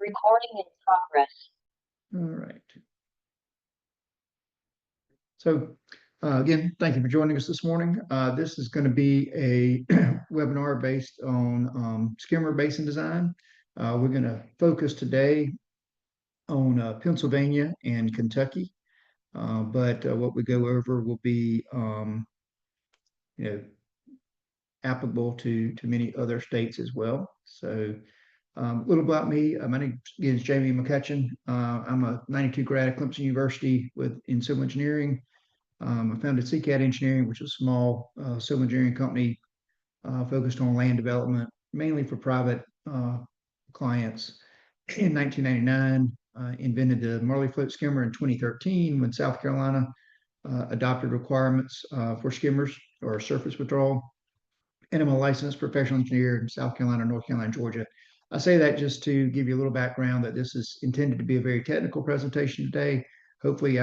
Recording in progress. All right. So again, thank you for joining us this morning. This is going to be a webinar based on skimmer basin design. We're going to focus today on Pennsylvania and Kentucky, but what we go over will be applicable to many other states as well. So a little about me. My name is Jamie McCutchen. I'm a 92 grad at Clemson University in civil engineering. I founded HydroCAD Engineering, which is a small civil engineering company focused on land development, mainly for private clients. In 1999, invented the Marley float skimmer in 2013 when South Carolina adopted requirements for skimmers or surface withdrawal. And I'm a licensed professional engineer in South Carolina, North Carolina, and Georgia. I say that just to give you a little background that this is intended to be a very technical presentation today. Hopefully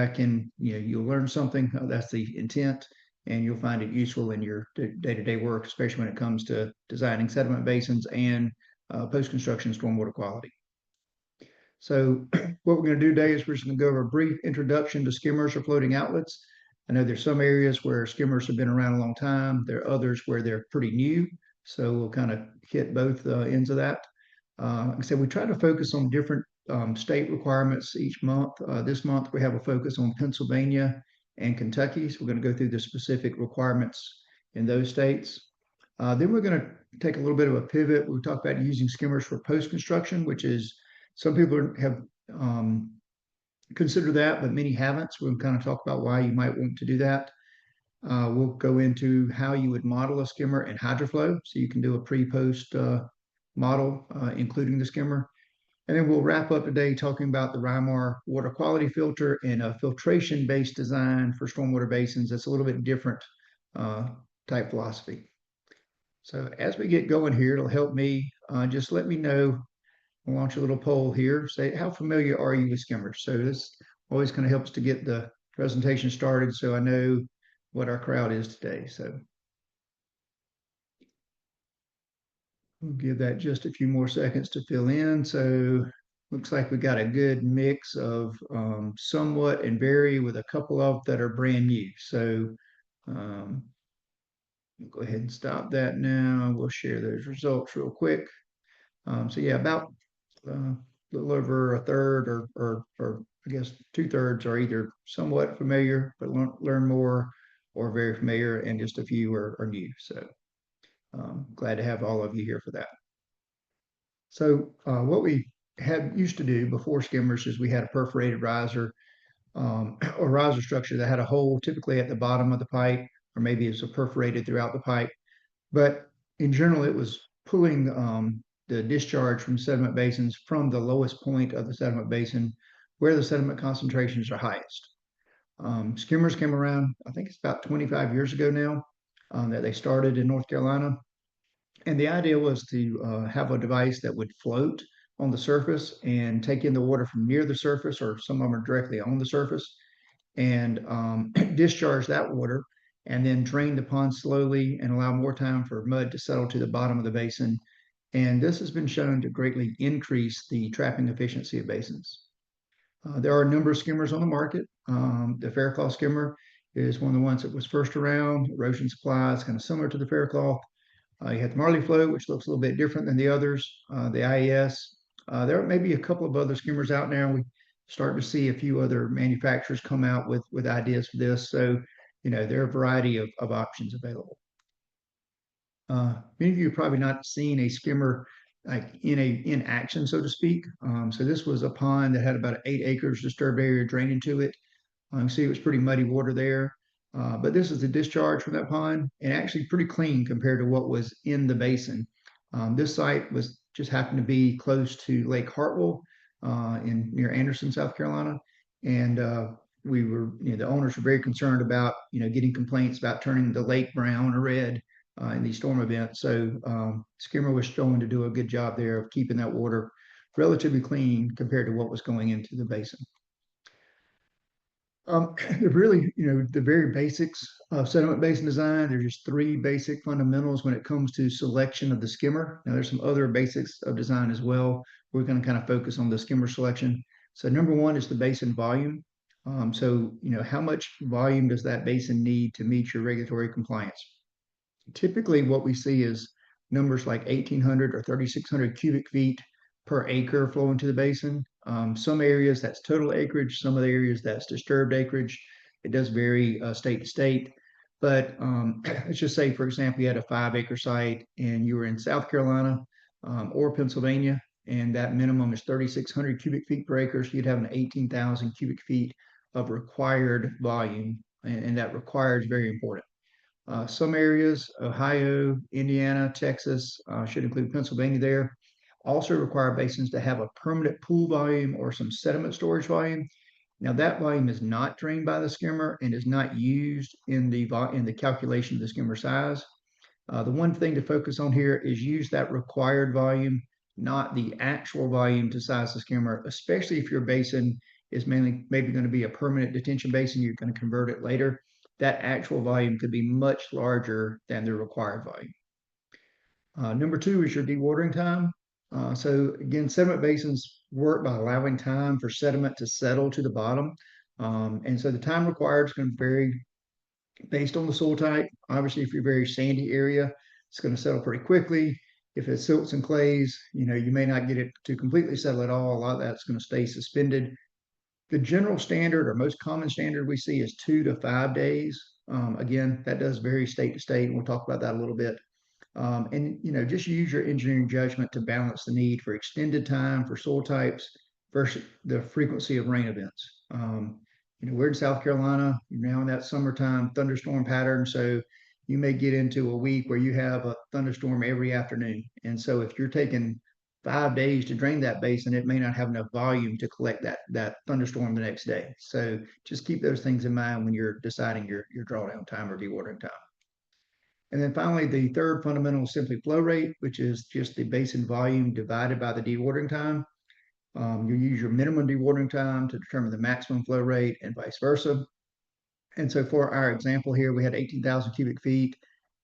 you'll learn something. That's the intent, and you'll find it useful in your day-to-day work, especially when it comes to designing sediment basins and post-construction stormwater quality. So what we're going to do today is we're just going to go over a brief introduction to skimmers or floating outlets. I know there's some areas where skimmers have been around a long time. There are others where they're pretty new. So we'll kind of hit both ends of that. Like I said, we try to focus on different state requirements each month. This month we have a focus on Pennsylvania and Kentucky. So we're going to go through the specific requirements in those states. Then we're going to take a little bit of a pivot. We'll talk about using skimmers for post-construction, which is some people have considered that, but many haven't. So we'll kind of talk about why you might want to do that. We'll go into how you would model a skimmer in HydroFlow. So you can do a pre-post model, including the skimmer. And then we'll wrap up today talking about the Rymar water quality filter and a filtration-based design for stormwater basins. That's a little bit different type philosophy. So as we get going here, it'll help me. Just let me know. I'll launch a little poll here. Say, how familiar are you with skimmers? So this always kind of helps to get the presentation started so I know what our crowd is today. So we'll give that just a few more seconds to fill in. So looks like we got a good mix of somewhat and very, with a couple of that are brand new. So we'll go ahead and stop that now. We'll share those results real quick. So yeah, about a little over a third or I guess 2/3 are either somewhat familiar but learn more, or very familiar, and just a few are new. So glad to have all of you here for that. So what we used to do before skimmers is we had a perforated riser or riser structure that had a hole typically at the bottom of the pipe, or maybe it's perforated throughout the pipe. But in general, it was pulling the discharge from sediment basins from the lowest point of the sediment basin where the sediment concentrations are highest. Skimmers came around, I think it's about 25 years ago now, that they started in North Carolina. And the idea was to have a device that would float on the surface and take in the water from near the surface, or some of them are directly on the surface, and discharge that water, and then drain the pond slowly and allow more time for mud to settle to the bottom of the basin. And this has been shown to greatly increase the trapping efficiency of basins. There are a number of skimmers on the market. The Faircloth skimmer is one of the ones that was first around. Erosion supply is kind of similar to the Faircloth. You have the Marley float, which looks a little bit different than the others. The IES. There may be a couple of other skimmers out now. We starting to see a few other manufacturers come out with ideas for this. So, there are a variety of options available. Many of you have probably not seen a skimmer like in action, so to speak. So this was a pond that had about 8 acres disturbed area drained into it. You can see it was pretty muddy water there. But this is the discharge from that pond, and actually pretty clean compared to what was in the basin. This site just happened to be close to Lake Hartwell near Anderson, South Carolina. And the owners were very concerned about, getting complaints about turning the lake brown or red in these storm events. So skimmer was shown to do a good job there of keeping that water relatively clean compared to what was going into the basin. Really, the very basics of sediment basin design, there's just three basic fundamentals when it comes to selection of the skimmer. Now, there's some other basics of design as well. We're going to kind of focus on the skimmer selection. So number one is the basin volume. So, how much volume does that basin need to meet your regulatory compliance? Typically what we see is numbers like 1,800 or 3,600 cubic feet per acre flow into the basin. Some areas that's total acreage, some of the areas that's disturbed acreage. It does vary state to state. But let's just say, for example, you had a 5 acre site and you were in South Carolina or Pennsylvania, and that minimum is 3,600 cubic feet per acre. So you'd have an 18,000 cubic feet of required volume, and that required is very important. Some areas, Ohio, Indiana, Texas, should include Pennsylvania there, also require basins to have a permanent pool volume or some sediment storage volume. Now that volume is not drained by the skimmer and is not used in the calculation of the skimmer size. The one thing to focus on here is use that required volume, not the actual volume to size the skimmer, especially if your basin is maybe going to be a permanent detention basin, you're going to convert it later. That actual volume could be much larger than the required volume. Number two is your dewatering time. So again, sediment basins work by allowing time for sediment to settle to the bottom. And so the time required is going to vary based on the soil type. Obviously, if you're a very sandy area, it's going to settle pretty quickly. If it's silts and clays, you may not get it to completely settle at all. A lot of that's going to stay suspended. The general standard or most common standard we see is 2 to 5 days. Again, that does vary state to state, and we'll talk about that a little bit. And just use your engineering judgment to balance the need for extended time for soil types versus the frequency of rain events. We're in South Carolina, you're now in that summertime thunderstorm pattern. So you may get into a week where you have a thunderstorm every afternoon. And so if you're taking 5 days to drain that basin, it may not have enough volume to collect that thunderstorm the next day. So just keep those things in mind when you're deciding your drawdown time or dewatering time. And then finally, the third fundamental is simply flow rate, which is just the basin volume divided by the dewatering time. You use your minimum dewatering time to determine the maximum flow rate and vice versa. And so for our example here, we had 18,000 cubic feet.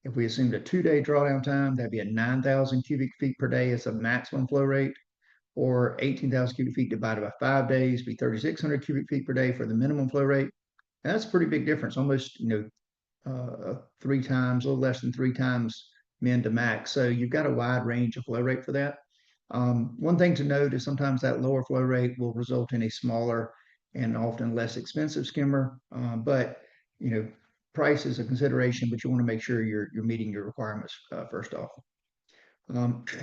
If we assumed a 2 day drawdown time, that'd be a 9,000 cubic feet per day as a maximum flow rate, or 18,000 cubic feet divided by 5 days, be 3,600 cubic feet per day for the minimum flow rate. And that's a pretty big difference, almost, 3 times, a little less than 3 times min to max. So you've got a wide range of flow rate for that. One thing to note is sometimes that lower flow rate will result in a smaller and often less expensive skimmer. But price is a consideration, but you want to make sure you're meeting your requirements first off.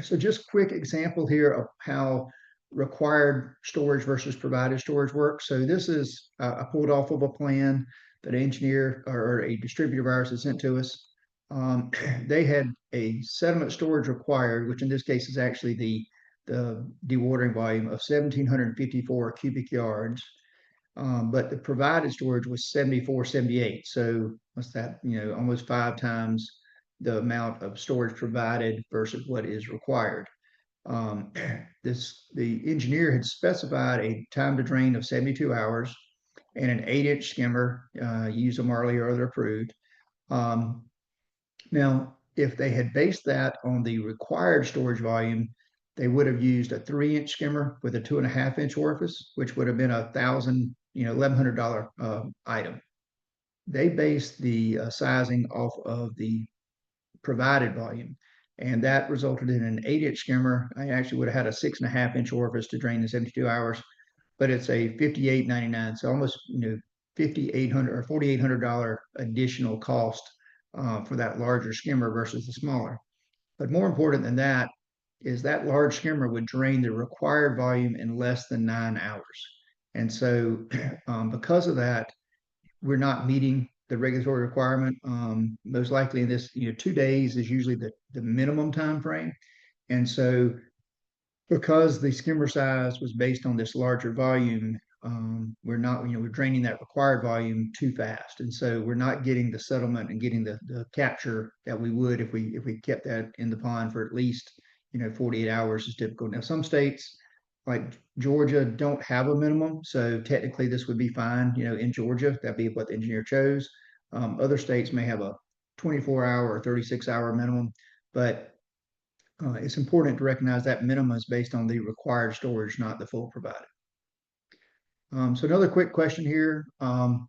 So just quick example here of how required storage versus provided storage works. So this is I pulled off of a plan that an engineer or a distributor of ours had sent to us. They had a sediment storage required, which in this case is actually the dewatering volume of 1,754 cubic yards. But the provided storage was 7,478. So what's that? Almost 5 times the amount of storage provided versus what is required. The engineer had specified a time to drain of 72 hours and an 8-inch skimmer, use a Marley or other approved. Now, if they had based that on the required storage volume, they would have used a 3-inch skimmer with a 2.5-inch orifice, which would have been $1,100 item. They based the sizing off of the provided volume, and that resulted in an 8-inch skimmer. I actually would have had a 6.5-inch orifice to drain the 72 hours, but it's a $58.99, so almost $5,800 or $4,800 additional cost for that larger skimmer versus the smaller. But more important than that is that large skimmer would drain the required volume in less than 9 hours. And so because of that, we're not meeting the regulatory requirement. Most likely in this, 2 days is usually the minimum time frame. And so because the skimmer size was based on this larger volume, we're not, we're draining that required volume too fast. And so we're not getting the settlement and getting the capture that we would if we kept that in the pond for at least, 48 hours is typical. Now, some states, like Georgia don't have a minimum, so technically this would be fine, in Georgia, that'd be what the engineer chose. Other states may have a 24-hour or 36-hour minimum, but it's important to recognize that minimum is based on the required storage, not the full provided. So another quick question here. I'd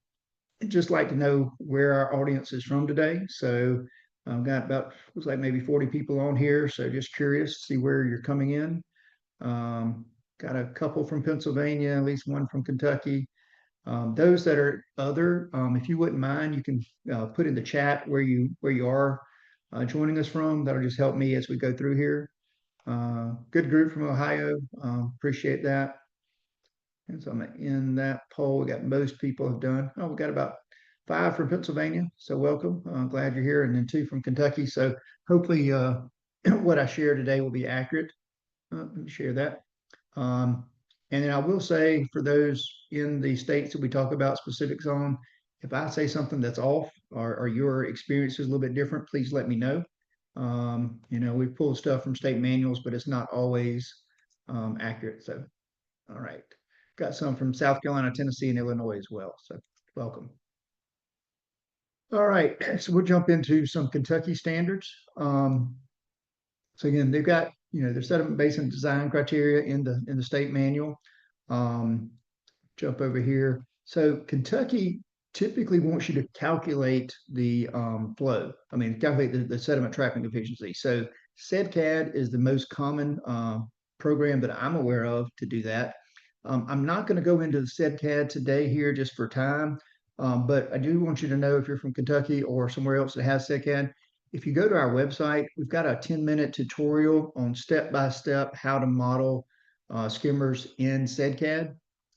just like to know where our audience is from today. So I've got about, looks like maybe 40 people on here. So just curious to see where you're coming in. Got a couple from Pennsylvania, at least one from Kentucky. Those that are other, if you wouldn't mind, you can put in the chat where you are joining us from. That'll just help me as we go through here. Good group from Ohio. Appreciate that. And so I'm gonna end that poll. We got most people have done. Oh, we got about 5 from Pennsylvania. So welcome. Glad you're here. And then 2 from Kentucky. So hopefully what I share today will be accurate. Let me share that. And then I will say for those in the states that we talk about specifics on, if I say something that's off or your experience is a little bit different, please let me know. We pull stuff from state manuals, but it's not always accurate. So, all right. Got some from South Carolina, Tennessee, and Illinois as well. So welcome. All right. So we'll jump into some Kentucky standards. So again, they've got, their sediment basin design criteria in the state manual. Jump over here. So Kentucky typically wants you to calculate the flow. I mean, calculate the sediment trapping efficiency. So SEDCAD is the most common program that I'm aware of to do that. I'm not going to go into the SEDCAD today here just for time, but I do want you to know if you're from Kentucky or somewhere else that has SEDCAD, if you go to our website, we've got a 10-minute tutorial on step-by-step how to model skimmers in SEDCAD.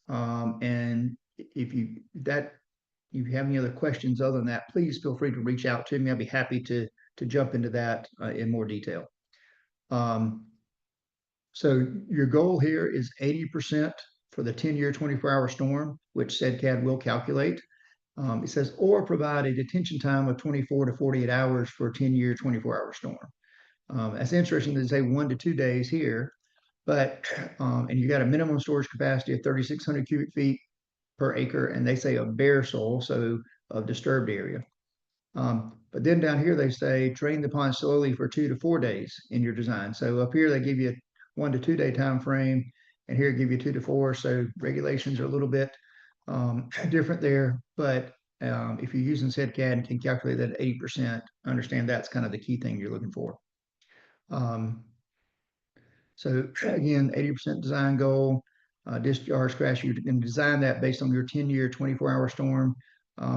And if you have any other questions other than that, please feel free to reach out to me. I'll be happy to jump into that in more detail. So your goal here is 80% for the 10-year 24-hour storm, which SEDCAD will calculate. It says, or provide a detention time of 24 to 48 hours for a 10-year 24-hour storm. That's interesting to say 1 to 2 days here, but and you got a minimum storage capacity of 3,600 cubic feet per acre, and they say of bare soil, so of disturbed area. But then down here they say drain the pond slowly for 2 to 4 days in your design. So up here they give you a 1 to 2 day time frame, and here give you 2 to 4. So regulations are a little bit different there, but if you're using SEDCAD and can calculate that at 80%, understand that's kind of the key thing you're looking for. So again, 80% design goal, discharge crash, you can design that based on your 10-year, 24-hour storm,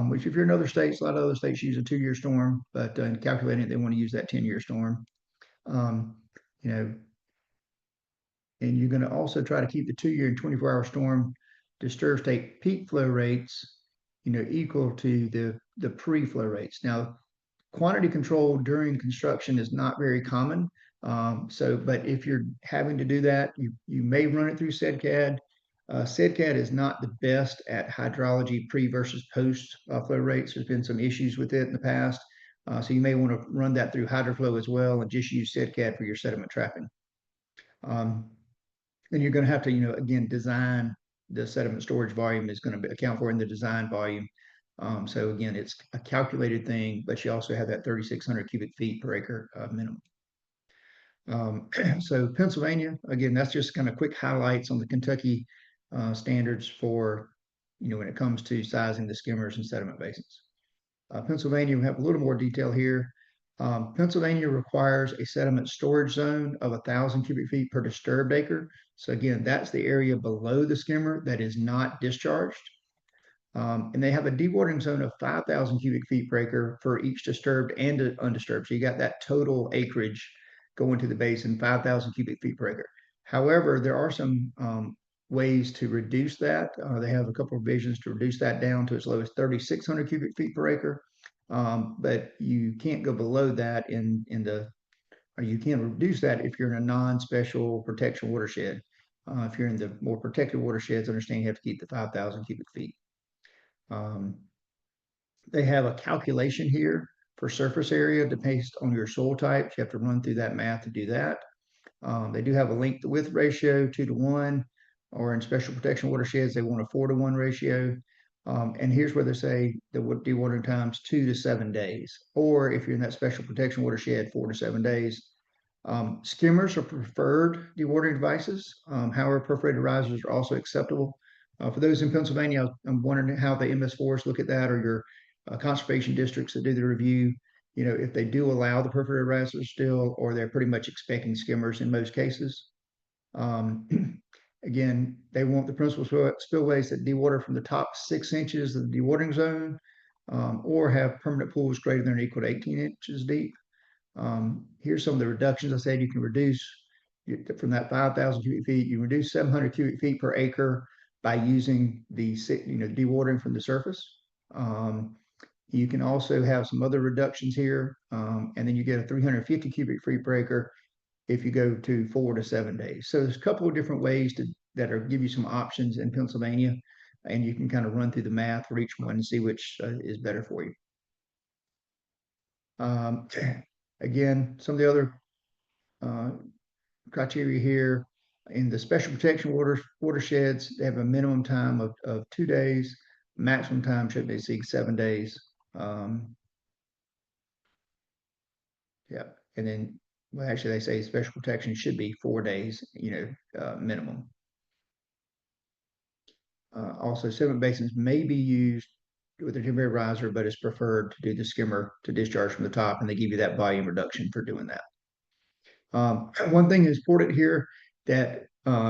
which if you're in other states, a lot of other states use a 2-year storm, but in calculating it, they want to use that 10-year storm. And you're going to also try to keep the 2-year and 24-hour storm disturbed state peak flow rates, equal to the pre-flow rates. Now, quantity control during construction is not very common. But if you're having to do that, you may run it through SEDCAD. SEDCAD is not the best at hydrology pre versus post flow rates. There's been some issues with it in the past. So you may want to run that through HydroFlow as well and just use SEDCAD for your sediment trapping. Then you're going to have to, again, design the sediment storage volume is going to account for in the design volume. So again, it's a calculated thing, but you also have that 3,600 cubic feet per acre minimum. So Pennsylvania, again, that's just kind of quick highlights on the Kentucky standards for, when it comes to sizing the skimmers and sediment basins. Pennsylvania, we have a little more detail here. Pennsylvania requires a sediment storage zone of 1,000 cubic feet per disturbed acre. So again, that's the area below the skimmer that is not discharged. And they have a dewatering zone of 5,000 cubic feet per acre for each disturbed and undisturbed. So you got that total acreage going to the basin, 5,000 cubic feet per acre. However, there are some ways to reduce that. They have a couple of visions to reduce that down to as low as 3,600 cubic feet per acre. But you can't go below that or you can reduce that if you're in a non-special protection watershed. If you're in the more protected watersheds, understand you have to keep the 5,000 cubic feet. They have a calculation here for surface area based on your soil types. You have to run through that math to do that. They do have a length to width ratio 2:1, or in special protection watersheds, they want a 4:1 ratio. And here's where they say the dewatering time's 2 to 7 days, or if you're in that special protection watershed, 4 to 7 days. Skimmers are preferred dewatering devices. However, perforated risers are also acceptable. For those in Pennsylvania, I'm wondering how the MS4s look at that, or your conservation districts that do the review. If they do allow the perforated risers still, or they're pretty much expecting skimmers in most cases. Um, Again, they want the principal spillways that dewater from the top 6 inches of the dewatering zone, or have permanent pools greater than or equal to 18 inches deep. Here's some of the reductions I said you can reduce from that 5,000 cubic feet. You reduce 700 cubic feet per acre by using the dewatering from the surface. You can also have some other reductions here, and then you get a 350 cubic feet per acre if you go to 4 to 7 days. So there's a couple of different ways that are give you some options in Pennsylvania, and you can kind of run through the math for each one and see which is better for you. Um, Again, some of the other criteria here in the special protection watersheds, they have a minimum time of 2 days. Maximum time shouldn't exceed 7 days. Yeah, and then, well, actually, they say special protection should be 4 days, minimum. Also, sediment basins may be used with a temporary riser, but it's preferred to do the skimmer to discharge from the top, and they give you that volume reduction for doing that. One thing is important here that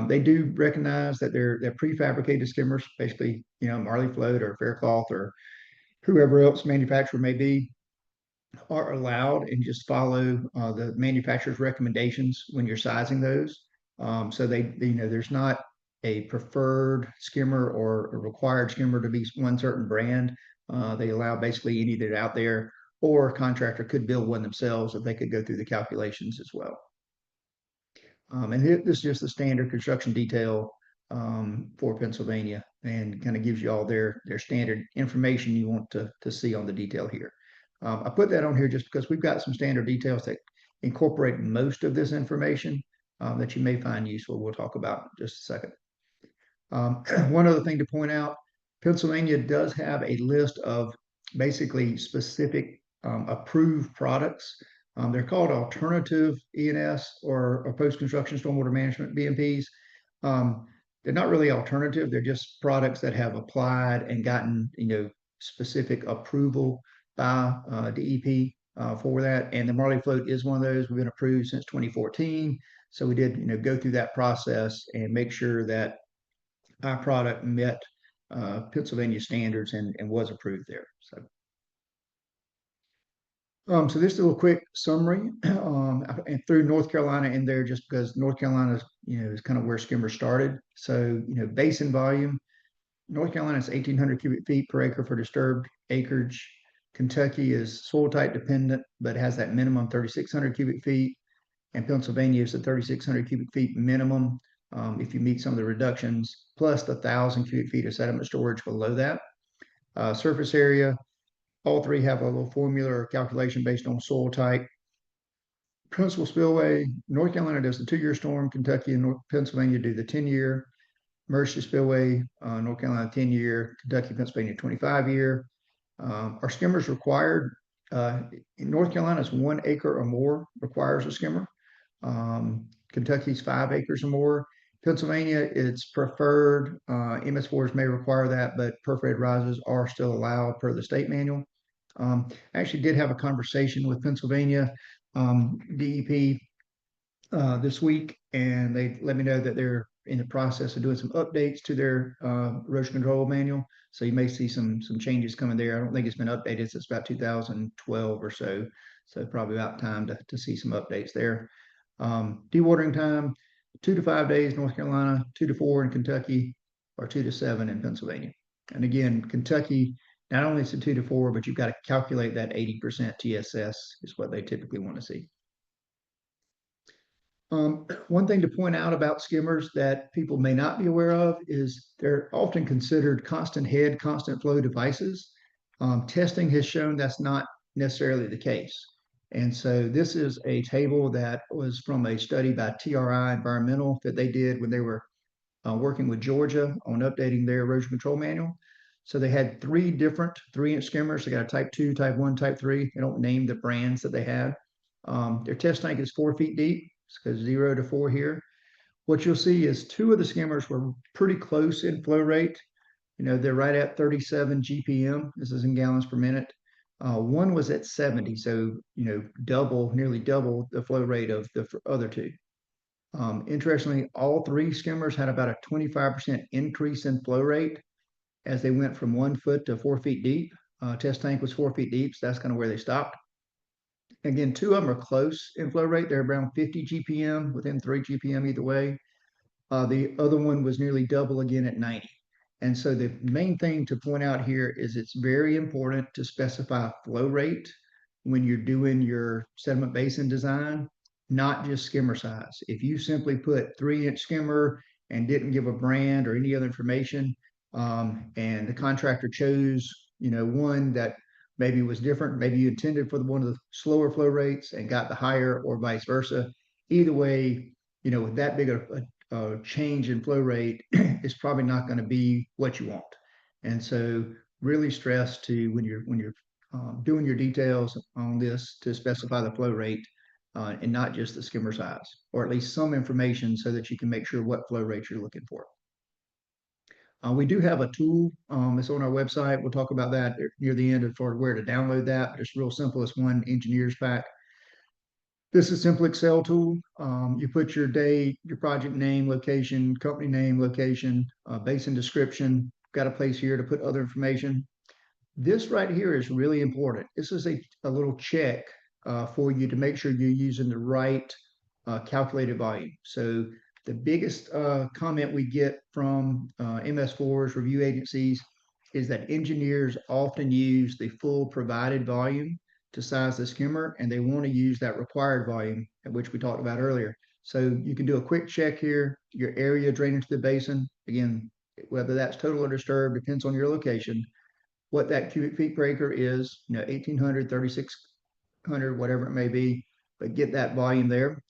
they do recognize that they're prefabricated skimmers, basically, Marley float or Faircloth or whoever else manufacturer may be, are allowed, and just follow the manufacturer's recommendations when you're sizing those. So there's not a preferred skimmer or a required skimmer to be one certain brand. They allow basically any that are out there, or a contractor could build one themselves if they could go through the calculations as well. And this is just the standard construction detail for Pennsylvania, and kind of gives you all their standard information you want to see on the detail here. I put that on here just because we've got some standard details that incorporate most of this information that you may find useful. We'll talk about in just a second. One other thing to point out, Pennsylvania does have a list of basically specific approved products. They're called alternative ENS, or post-construction stormwater management, BMPs. They're not really alternative. They're just products that have applied and gotten, specific approval by DEP for that. And the Marley float is one of those. We've been approved since 2014. So we did, go through that process and make sure that our product met Pennsylvania standards and was approved there. So this is a little quick summary, and threw North Carolina in there just because North Carolina is kind of where skimmer started. So, basin volume, North Carolina is 1,800 cubic feet per acre for disturbed acreage. Kentucky is soil type dependent, but has that minimum 3,600 cubic feet. And Pennsylvania is the 3,600 cubic feet minimum if you meet some of the reductions, plus the 1,000 cubic feet of sediment storage below that. Surface area, all three have a little formula or calculation based on soil type. Principal spillway, North Carolina does the 2-year storm, Kentucky and Pennsylvania do the 10-year. Emergency spillway, North Carolina 10-year, Kentucky, Pennsylvania 25-year. Are skimmers required? In North Carolina, it's 1 acre or more requires a skimmer. Kentucky's 5 acres or more. Pennsylvania, it's preferred. MS4s may require that, but perforated risers are still allowed per the state manual. I actually did have a conversation with Pennsylvania DEP this week, and they let me know that they're in the process of doing some updates to their erosion control manual. So you may see some changes coming there. I don't think it's been updated since about 2012 or so. So probably about time to see some updates there. Dewatering time, 2 to 5 days, North Carolina, 2 to 4 in Kentucky, or 2 to 7 in Pennsylvania. And again, Kentucky, not only is it 2 to 4, but you've got to calculate that 80% TSS is what they typically want to see. One thing to point out about skimmers that people may not be aware of is they're often considered constant head, constant flow devices. Testing has shown that's not necessarily the case. And so this is a table that was from a study by TRI Environmental that they did when they were working with Georgia on updating their erosion control manual. So they had three different 3-inch skimmers. They got a type 2, type 1, type 3. They don't name the brands that they had. Their test tank is 4 feet deep. It's 0 to 4 here. What you'll see is two of the skimmers were pretty close in flow rate. They're right at 37 GPM. This is in gallons per minute. One was at 70, so nearly double the flow rate of the other two. Interestingly, all three skimmers had about a 25% increase in flow rate as they went from 1 foot to 4 feet deep. Test tank was 4 feet deep, so that's kind of where they stopped. Again, two of them are close in flow rate. They're around 50 GPM, within 3 GPM either way. The other one was nearly double again at 90. And so the main thing to point out here is it's very important to specify flow rate when you're doing your sediment basin design, not just skimmer size. If you simply put 3-inch skimmer and didn't give a brand or any other information, and the contractor chose, one that maybe was different, maybe you intended for one of the slower flow rates and got the higher, or vice versa. Either way, with that big of a change in flow rate is probably not going to be what you want. And so really stress to when you're doing your details on this to specify the flow rate and not just the skimmer size, or at least some information so that you can make sure what flow rate you're looking for. We do have a tool that's on our website. We'll talk about that near the end for where to download that. But it's real simple. It's one engineer's pack. This is a simple Excel tool. You put your date, your project name, location, company name, location, basin description. Got a place here to put other information. This right here is really important. This is a little check for you to make sure you're using the right calculated volume. So the biggest comment we get from MS4s, review agencies, is that engineers often use the full provided volume to size the skimmer, and they want to use that required volume, which we talked about earlier. So you can do a quick check here, your area draining to the basin. Again, whether that's total or disturbed depends on your location. What that cubic feet per acre is, 1,800, 3,600, whatever it may be, but get that volume there.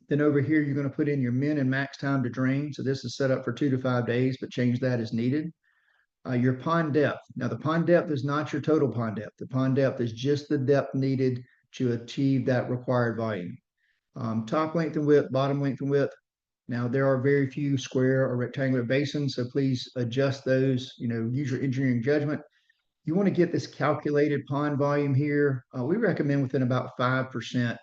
Then over here, you're going to put in your min and max time to drain. So this is set up for 2 to 5 days, but change that as needed. Your pond depth. Now the pond depth is not your total pond depth. The pond depth is just the depth needed to achieve that required volume. Top length and width, bottom length and width. Now there are very few square or rectangular basins, so please adjust those, use your engineering judgment. You want to get this calculated pond volume here. We recommend within about 5%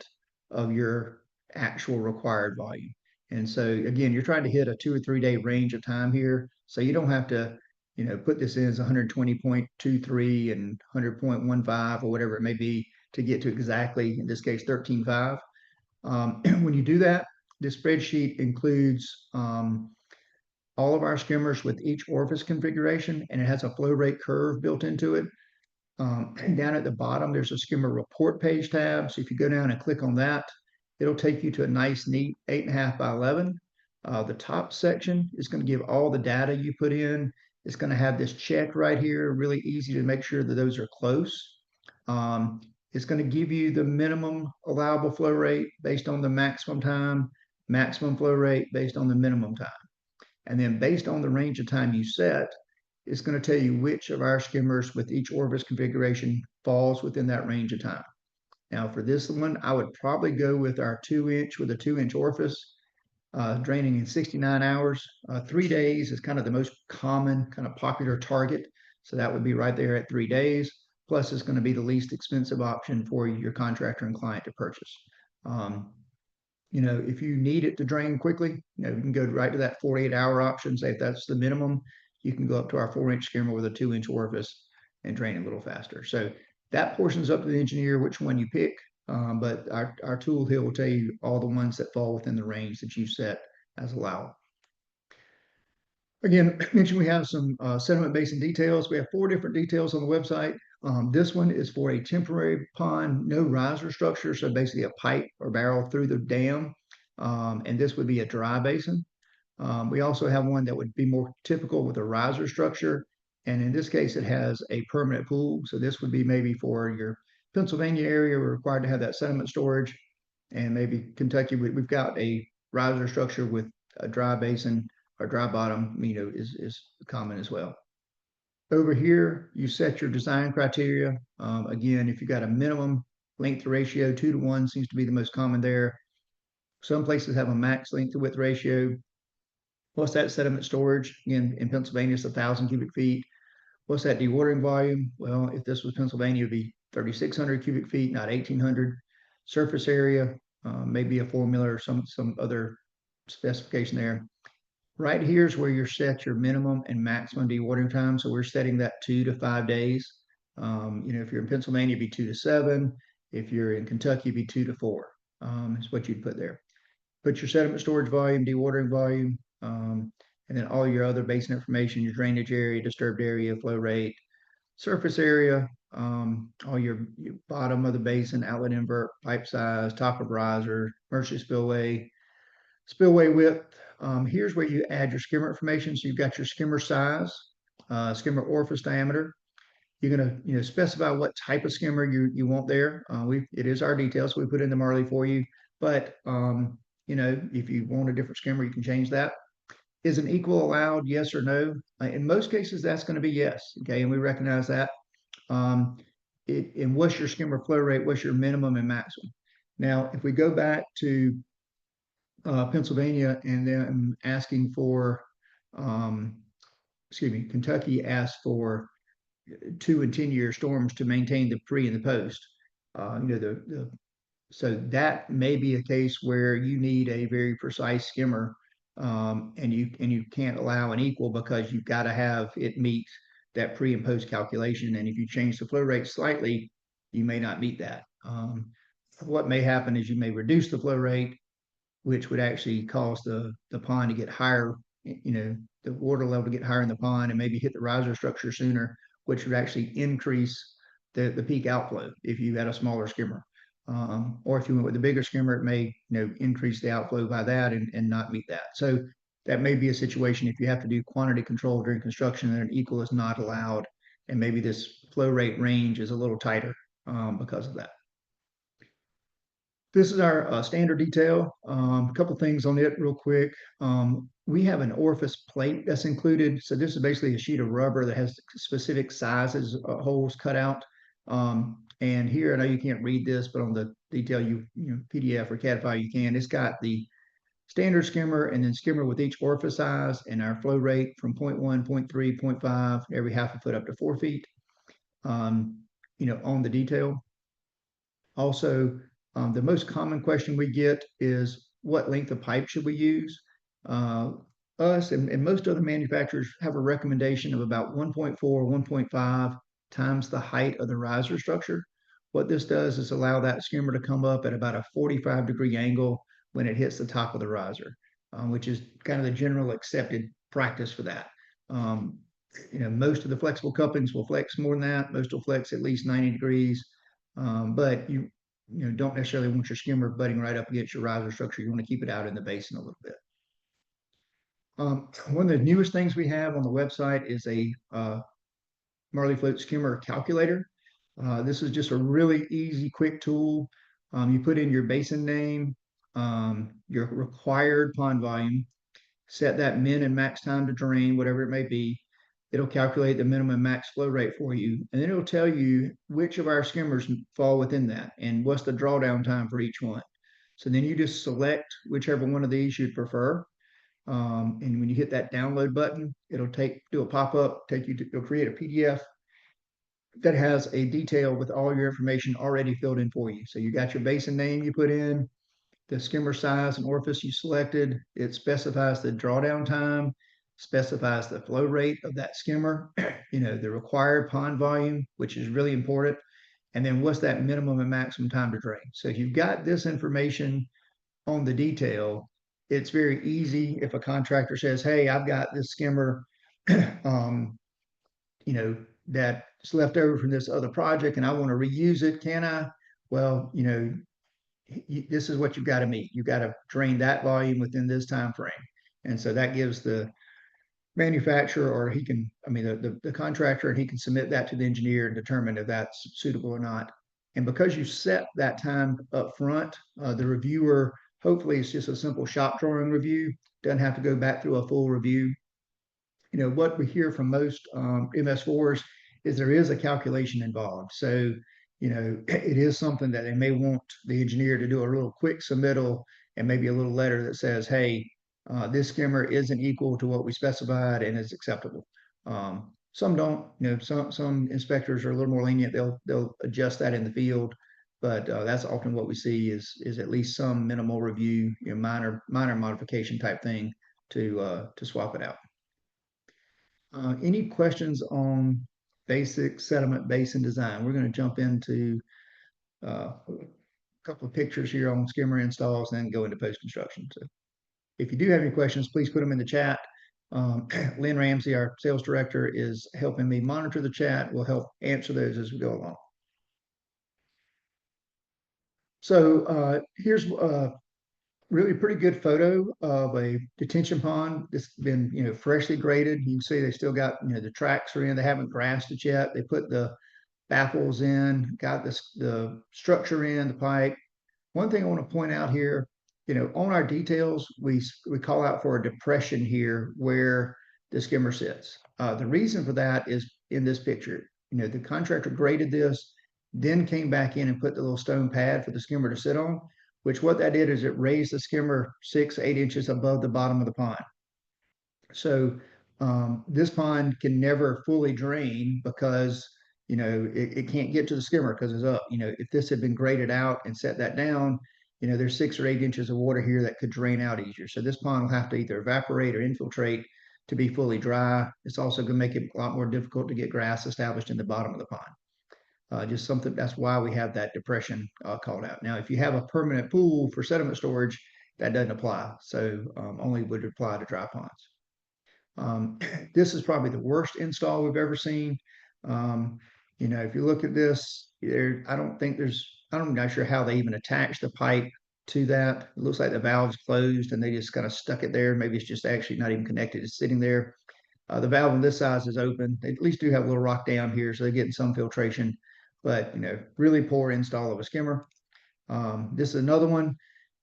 of your actual required volume. And so again, you're trying to hit a 2 or 3 day range of time here. So you don't have to, put this in as 120.23 and 100.15 or whatever it may be to get to exactly, in this case, 13.5. When you do that, this spreadsheet includes all of our skimmers with each orifice configuration, and it has a flow rate curve built into it. Down at the bottom, there's a skimmer report page tab. So if you go down and click on that, it'll take you to a nice, neat 8.5 by 11. The top section is going to give all the data you put in. It's going to have this check right here, really easy to make sure that those are close. It's going to give you the minimum allowable flow rate based on the maximum time, maximum flow rate based on the minimum time. And then based on the range of time you set, it's going to tell you which of our skimmers with each orifice configuration falls within that range of time. Now for this one, I would probably go with our 2-inch with a 2-inch orifice, draining in 69 hours. 3 days is kind of the most common, kind of popular target. So that would be right there at 3 days. Plus it's going to be the least expensive option for your contractor and client to purchase. If you need it to drain quickly, you can go right to that 48-hour option. Say if that's the minimum, you can go up to our 4-inch skimmer with a 2-inch orifice and drain a little faster. So that portion's up to the engineer which one you pick. But our tool here will tell you all the ones that fall within the range that you set as allowed. Again, I mentioned we have some sediment basin details. We have 4 different details on the website. This one is for a temporary pond, no riser structure. So basically a pipe or barrel through the dam. And this would be a dry basin. We also have one that would be more typical with a riser structure. And in this case, it has a permanent pool. So this would be maybe for your Pennsylvania area, we're required to have that sediment storage, and maybe Kentucky, we've got a riser structure with a dry basin or dry bottom, is common as well. Over here, you set your design criteria. Again, if you got a minimum length to ratio, 2 to 1 seems to be the most common there. Some places have a max length to width ratio. What's that sediment storage? Again, in Pennsylvania, it's 1,000 cubic feet. What's that dewatering volume? Well, if this was Pennsylvania, it'd be 3,600 cubic feet, not 1,800. Surface area, maybe a formula or some other specification there. Right here is where you set your minimum and maximum dewatering time. So we're setting that 2 to 5 days. If you're in Pennsylvania, it'd be 2 to 7. If you're in Kentucky, it'd be 2 to 4. Is what you'd put there. Put your sediment storage volume, dewatering volume, and then all your other basin information, your drainage area, disturbed area, flow rate, surface area, all your bottom of the basin, outlet invert, pipe size, top of riser, emergency spillway width. Here's where you add your skimmer information. So you've got your skimmer size, skimmer orifice diameter. You're gonna specify what type of skimmer you want there. It is our details, so we put in the Marley for you. But if you want a different skimmer, you can change that. Is an equal allowed, yes or no? In most cases, that's going to be yes. Okay, and we recognize that. And what's your skimmer flow rate? What's your minimum and maximum? Now, if we go back to Pennsylvania and then asking for, Kentucky asked for 2 and 10-year storms to maintain the pre and the post. So that may be a case where you need a very precise skimmer, and you can't allow an equal because you've got to have it meet that pre and post calculation. And if you change the flow rate slightly, you may not meet that. What may happen is you may reduce the flow rate, which would actually cause the pond to get higher, the water level to get higher in the pond and maybe hit the riser structure sooner, which would actually increase the peak outflow if you had a smaller skimmer. Or if you went with a bigger skimmer, it may increase the outflow by that and not meet that. So that may be a situation if you have to do quantity control during construction and an equal is not allowed, and maybe this flow rate range is a little tighter because of that. This is our standard detail. A couple things on it real quick. We have an orifice plate that's included. So this is basically a sheet of rubber that has specific sizes, holes cut out. And here, I know you can't read this, but on the detail PDF or CAD file you can. It's got the standard skimmer and then skimmer with each orifice size and our flow rate from 0.1, 0.3, 0.5, every half a foot up to 4 feet. On the detail. Also, the most common question we get is what length of pipe should we use? Us and most other manufacturers have a recommendation of about 1.4, 1.5 times the height of the riser structure. What this does is allow that skimmer to come up at about a 45-degree angle when it hits the top of the riser, which is kind of the general accepted practice for that. Most of the flexible couplings will flex more than that. Most will flex at least 90 degrees. But you don't necessarily want your skimmer butting right up against your riser structure. You want to keep it out in the basin a little bit. One of the newest things we have on the website is a Marley Float skimmer calculator. This is just a really easy, quick tool. You put in your basin name, your required pond volume, set that min and max time to drain, whatever it may be. It'll calculate the minimum max flow rate for you, and then it'll tell you which of our skimmers fall within that and what's the drawdown time for each one. So then you just select whichever one of these you'd prefer. And when you hit that download button, it'll do a pop-up, it'll create a PDF that has a detail with all your information already filled in for you. So you got your basin name you put in, the skimmer size and orifice you selected. It specifies the drawdown time, specifies the flow rate of that skimmer, the required pond volume, which is really important, and then what's that minimum and maximum time to drain. So if you've got this information on the detail, it's very easy if a contractor says, hey, I've got this skimmer that's left over from this other project and I want to reuse it, can I? Well, this is what you've got to meet. You've got to drain that volume within this time frame. And so that gives the manufacturer, or the contractor, and he can submit that to the engineer and determine if that's suitable or not. And because you set that time up front, the reviewer, hopefully it's just a simple shop drawing review, doesn't have to go back through a full review. What we hear from most MS4s is there is a calculation involved. So, it is something that they may want the engineer to do a little quick submittal and maybe a little letter that says, hey, this skimmer isn't equal to what we specified and is acceptable. Some don't, some inspectors are a little more lenient. They'll adjust that in the field, but that's often what we see is at least some minimal review, minor modification type thing to swap it out. Any questions on basic sediment basin design? We're going to jump into a couple of pictures here on skimmer installs and then go into post-construction. So if you do have any questions, please put them in the chat. Lynn Ramsey, our sales director, is helping me monitor the chat. We'll help answer those as we go along. So here's really pretty good photo of a detention pond that's been, freshly graded. You can see they still got, the tracks are in. They haven't grassed it yet. They put the baffles in, got the structure in, the pipe. One thing I want to point out here, on our details, we call out for a depression here where the skimmer sits. The reason for that is in this picture. The contractor graded this, then came back in and put the little stone pad for the skimmer to sit on, which what that did is it raised the skimmer 6-8 inches above the bottom of the pond. So this pond can never fully drain because it can't get to the skimmer because it's up. If this had been graded out and set that down, there's 6 or 8 inches of water here that could drain out easier. So this pond will have to either evaporate or infiltrate to be fully dry. It's also going to make it a lot more difficult to get grass established in the bottom of the pond. Just something, that's why we have that depression called out. Now, if you have a permanent pool for sediment storage, that doesn't apply. So only would apply to dry ponds. This is probably the worst install we've ever seen. If you look at this, I'm not sure how they even attach the pipe to that. It looks like the valve's closed and they just kind of stuck it there. Maybe it's just actually not even connected. It's sitting there. The valve on this size is open. They at least do have a little rock down here, so they're getting some filtration, but really poor install of a skimmer. This is another one.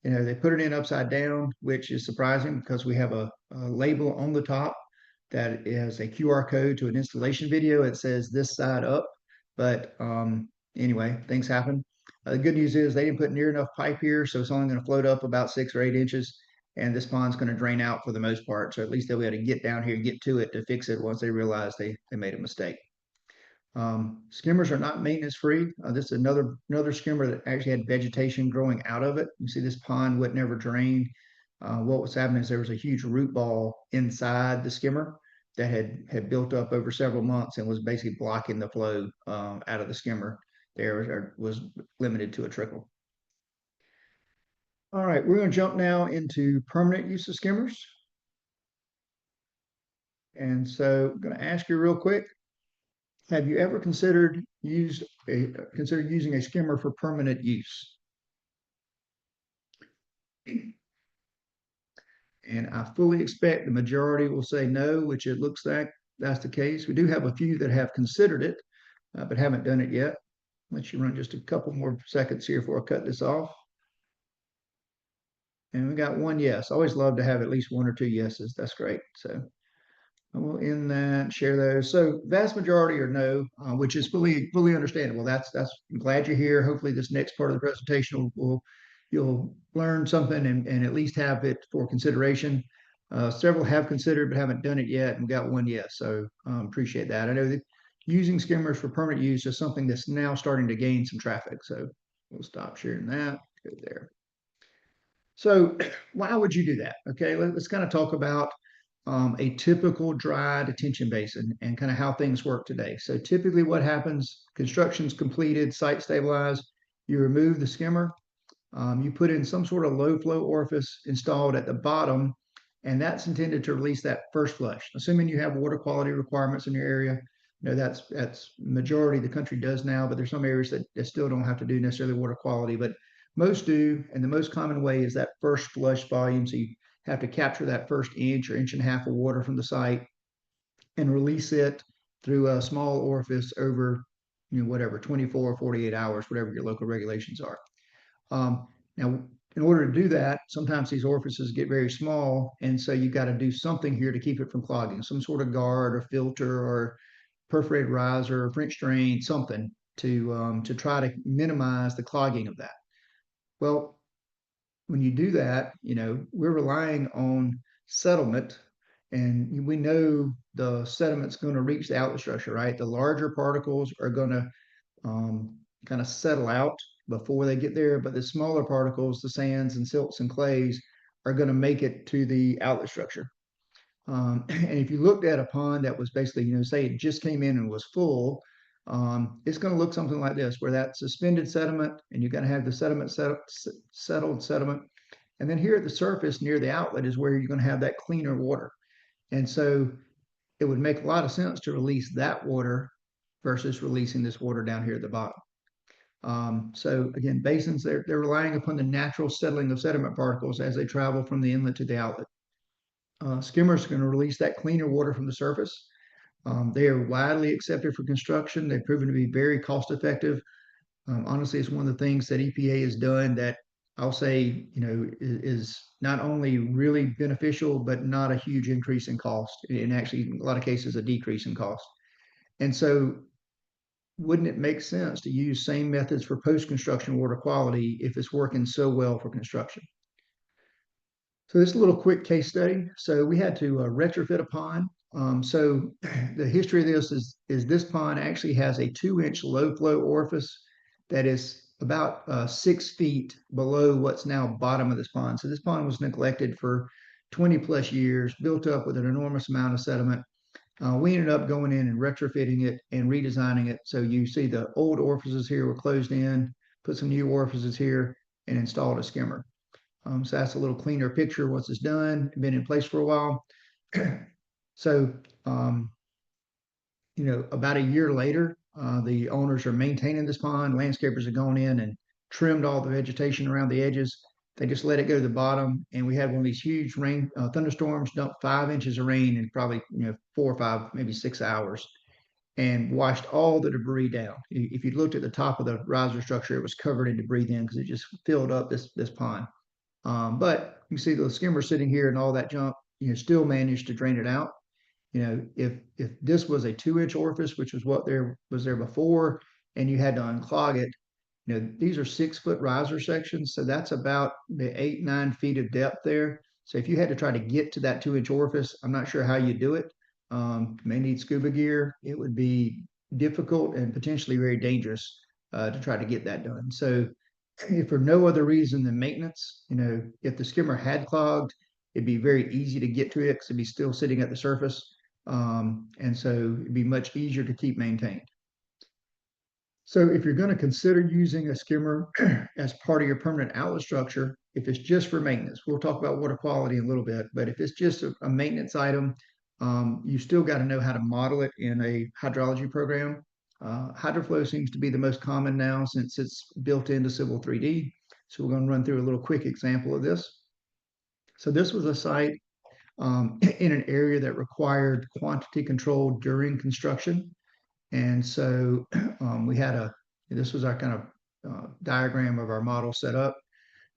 They put it in upside down, which is surprising because we have a label on the top that is a QR code to an installation video. It says this side up, but anyway, things happen. The good news is they didn't put near enough pipe here, so it's only going to float up about 6 or 8 inches, and this pond's going to drain out for the most part. So at least they'll be able to get down here and get to it to fix it once they realize they made a mistake. Skimmers are not maintenance free. This is another skimmer that actually had vegetation growing out of it. You see this pond would never drain. What was happening is there was a huge root ball inside the skimmer that had built up over several months and was basically blocking the flow out of the skimmer. There was limited to a trickle. All right, we're going to jump now into permanent use of skimmers. And so I'm going to ask you real quick, have you ever considered using a skimmer for permanent use? And I fully expect the majority will say no, which it looks like that's the case. We do have a few that have considered it, but haven't done it yet. Let you run just a couple more seconds here before I cut this off. And we got one yes. I always love to have at least 1 or 2 yeses. That's great. So I will end that, share those. So vast majority are no, which is fully understandable. I'm glad you're here. Hopefully this next part of the presentation you'll learn something and at least have it for consideration. Several have considered but haven't done it yet, and got one yes. So appreciate that. I know that using skimmers for permanent use is something that's now starting to gain some traffic. So we'll stop sharing that. Go there. So why would you do that? Okay, let's kind of talk about a typical dry detention basin and kind of how things work today. So typically what happens, construction's completed, site stabilized, you remove the skimmer, you put in some sort of low flow orifice installed at the bottom, and that's intended to release that first flush. Assuming you have water quality requirements in your area, that's majority of the country does now, but there's some areas that still don't have to do necessarily water quality, but most do, and the most common way is that first flush volume. So you have to capture that first inch or inch and a half of water from the site and release it through a small orifice over whatever, 24 or 48 hours, whatever your local regulations are. Now, in order to do that, sometimes these orifices get very small, and so you got to do something here to keep it from clogging, some sort of guard or filter or perforated riser or French drain, something to try to minimize the clogging of that. Well, when you do that, we're relying on settlement, and we know the sediment's going to reach the outlet structure, right? The larger particles are going to kind of settle out before they get there, but the smaller particles, the sands and silts and clays, are going to make it to the outlet structure. And if you looked at a pond that was basically, say it just came in and was full, it's going to look something like this, where that suspended sediment, and you're going to have the sediment settled sediment. And then here at the surface near the outlet is where you're going to have that cleaner water. And so it would make a lot of sense to release that water versus releasing this water down here at the bottom. So again, basins, they're relying upon the natural settling of sediment particles as they travel from the inlet to the outlet. Skimmers are going to release that cleaner water from the surface. They are widely accepted for construction. They've proven to be very cost effective. Honestly, it's one of the things that EPA has done that I'll say, is not only really beneficial, but not a huge increase in cost, and actually, in a lot of cases, a decrease in cost. And so, wouldn't it make sense to use same methods for post-construction water quality if it's working so well for construction? So this is a little quick case study. So we had to retrofit a pond. So the history of this is this pond actually has a 2-inch low flow orifice that is about 6 feet below what's now bottom of this pond. So this pond was neglected for 20 plus years, built up with an enormous amount of sediment. We ended up going in and retrofitting it and redesigning it. So you see the old orifices here were closed in, put some new orifices here, and installed a skimmer. So that's a little cleaner picture once it's done, been in place for a while. So, about a year later, the owners are maintaining this pond. Landscapers have gone in and trimmed all the vegetation around the edges. They just let it go to the bottom, and we had one of these huge rain thunderstorms, dumped 5 inches of rain in probably 4 or 5, maybe 6 hours, and washed all the debris down. If you looked at the top of the riser structure, it was covered in debris then because it just filled up this pond. But you see the skimmer sitting here and all that junk, still managed to drain it out. If this was a 2-inch orifice, which was what was there before, and you had to unclog it, these are 6-foot riser sections, so that's about the 8-9 feet of depth there. So if you had to try to get to that 2-inch orifice, I'm not sure how you do it. May need scuba gear. It would be difficult and potentially very dangerous to try to get that done. So if for no other reason than maintenance, if the skimmer had clogged, it'd be very easy to get to it because it'd be still sitting at the surface. And so it'd be much easier to keep maintained. So if you're going to consider using a skimmer as part of your permanent outlet structure, if it's just for maintenance, we'll talk about water quality in a little bit, but if it's just a maintenance item, you still got to know how to model it in a hydrology program. HydroFlow seems to be the most common now since it's built into Civil 3D. So we're going to run through a little quick example of this. So this was a site in an area that required quantity control during construction. And so this was our kind of diagram of our model set up,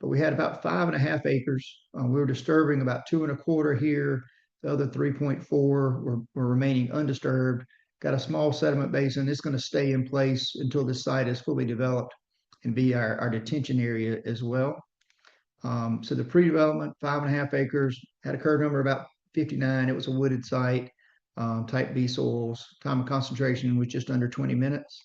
but we had about 5.5 acres. We were disturbing about 2.25 here. The other 3.4 were remaining undisturbed. Got a small sediment basin. It's going to stay in place until the site is fully developed and be our detention area as well. So the pre-development, 5.5 acres, had a curve number about 59. It was a wooded site, type B soils. Time of concentration was just under 20 minutes.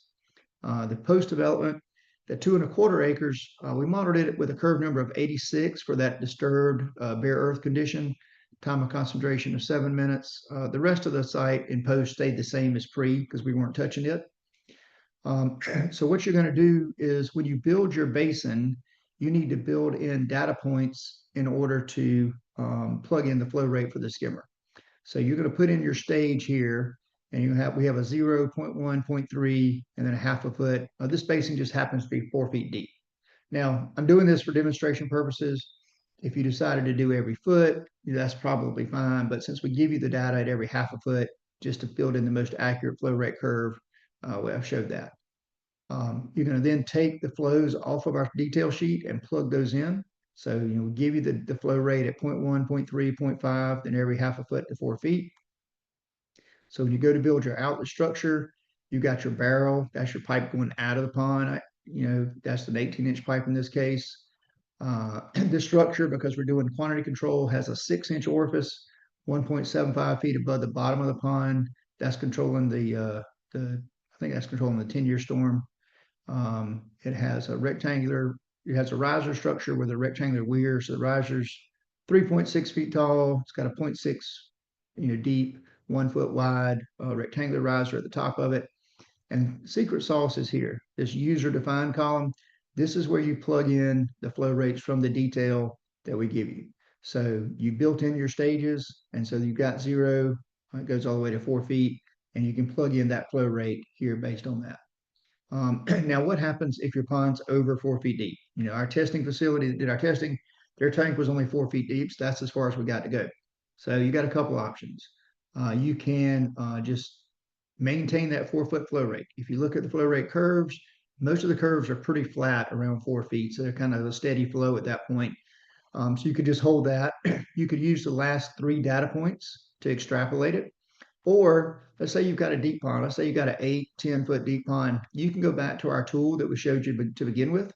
The post-development, the 2.25 acres, we modeled it with a curve number of 86 for that disturbed bare earth condition. Time of concentration of 7 minutes. The rest of the site in post stayed the same as pre because we weren't touching it. So what you're going to do is when you build your basin, you need to build in data points in order to plug in the flow rate for the skimmer. So you're going to put in your stage here, and we have a 0, 0.1, 0.3, and then a 1/2 foot. This basin just happens to be 4 feet deep. Now, I'm doing this for demonstration purposes. If you decided to do every foot, that's probably fine. But since we give you the data at every 1/2 foot, just to build in the most accurate flow rate curve, I've showed that. You're going to then take the flows off of our detail sheet and plug those in. So, we give you the flow rate at 0.1, 0.3, 0.5, then every half a foot to 4 feet. So when you go to build your outlet structure, you got your barrel, that's your pipe going out of the pond. That's an 18-inch pipe in this case. This structure, because we're doing quantity control, has a 6-inch orifice, 1.75 feet above the bottom of the pond. That's controlling I think that's controlling the 10-year storm. It has a riser structure with a rectangular weir. So the riser's 3.6 feet tall. It's got a 0.6, deep, 1 foot wide, rectangular riser at the top of it. And secret sauce is here. This user defined column. This is where you plug in the flow rates from the detail that we give you. So you built in your stages, and so you've got 0. It goes all the way to 4 feet, and you can plug in that flow rate here based on that. Now, what happens if your pond's over 4 feet deep? Our testing facility that did our testing, their tank was only 4 feet deep. So that's as far as we got to go. So you got a couple options. You can just maintain that 4-foot flow rate. If you look at the flow rate curves, most of the curves are pretty flat around 4 feet. So they're kind of a steady flow at that point. So you could just hold that. You could use the last 3 data points to extrapolate it. Or let's say you've got a deep pond. Let's say you've got an 8, 10-foot deep pond. You can go back to our tool that we showed you to begin with.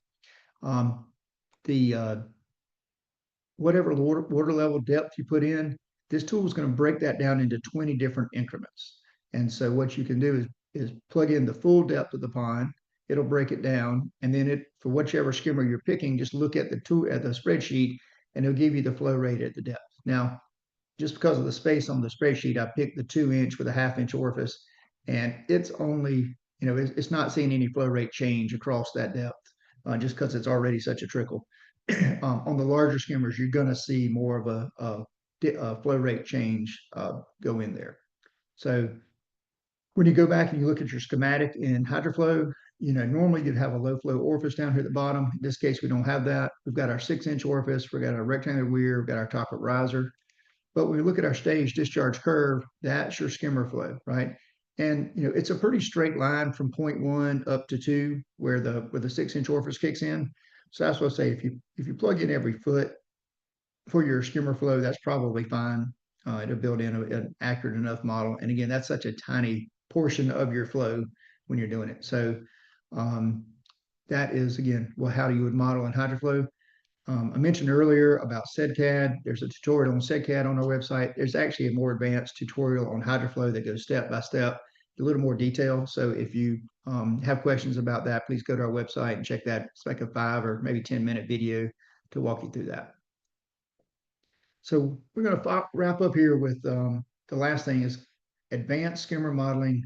The whatever water level depth you put in, this tool is going to break that down into 20 different increments. And so what you can do is plug in the full depth of the pond. It'll break it down, and then for whichever skimmer you're picking, just look at the spreadsheet, and it'll give you the flow rate at the depth. Now, just because of the space on the spreadsheet, I picked the 2-inch with a 1/2-inch orifice, and it's only, it's not seeing any flow rate change across that depth, just because it's already such a trickle. On the larger skimmers, you're going to see more of a flow rate change go in there. So when you go back and you look at your schematic in HydroFlow, normally you'd have a low flow orifice down here at the bottom. In this case, we don't have that. We've got our 6-inch orifice, we've got our rectangular weir, we've got our top riser. But when we look at our stage discharge curve, that's your skimmer flow, right? And it's a pretty straight line from 0.1 up to 2, where the 6-inch orifice kicks in. So that's what I say. If you plug in every foot for your skimmer flow, that's probably fine. It'll build in an accurate enough model. And again, that's such a tiny portion of your flow when you're doing it. So that is, again, how you would model in HydroFlow. I mentioned earlier about SEDCAD. There's a tutorial on SEDCAD on our website. There's actually a more advanced tutorial on HydroFlow that goes step by step, a little more detail. So if you have questions about that, please go to our website and check that. It's like a 5 or maybe 10-minute video to walk you through that. So we're going to wrap up here with the last thing is advanced skimmer modeling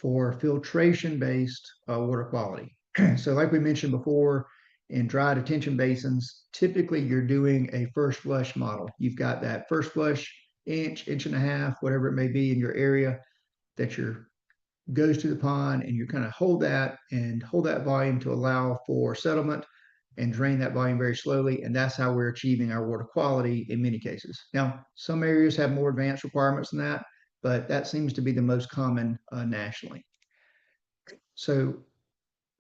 for filtration-based water quality. So like we mentioned before, in dry detention basins, typically you're doing a first flush model. You've got that first flush inch, 1.5 inch, whatever it may be in your area that goes to the pond, and you kind of hold that volume to allow for settlement and drain that volume very slowly. And that's how we're achieving our water quality in many cases. Now, some areas have more advanced requirements than that, but that seems to be the most common nationally. So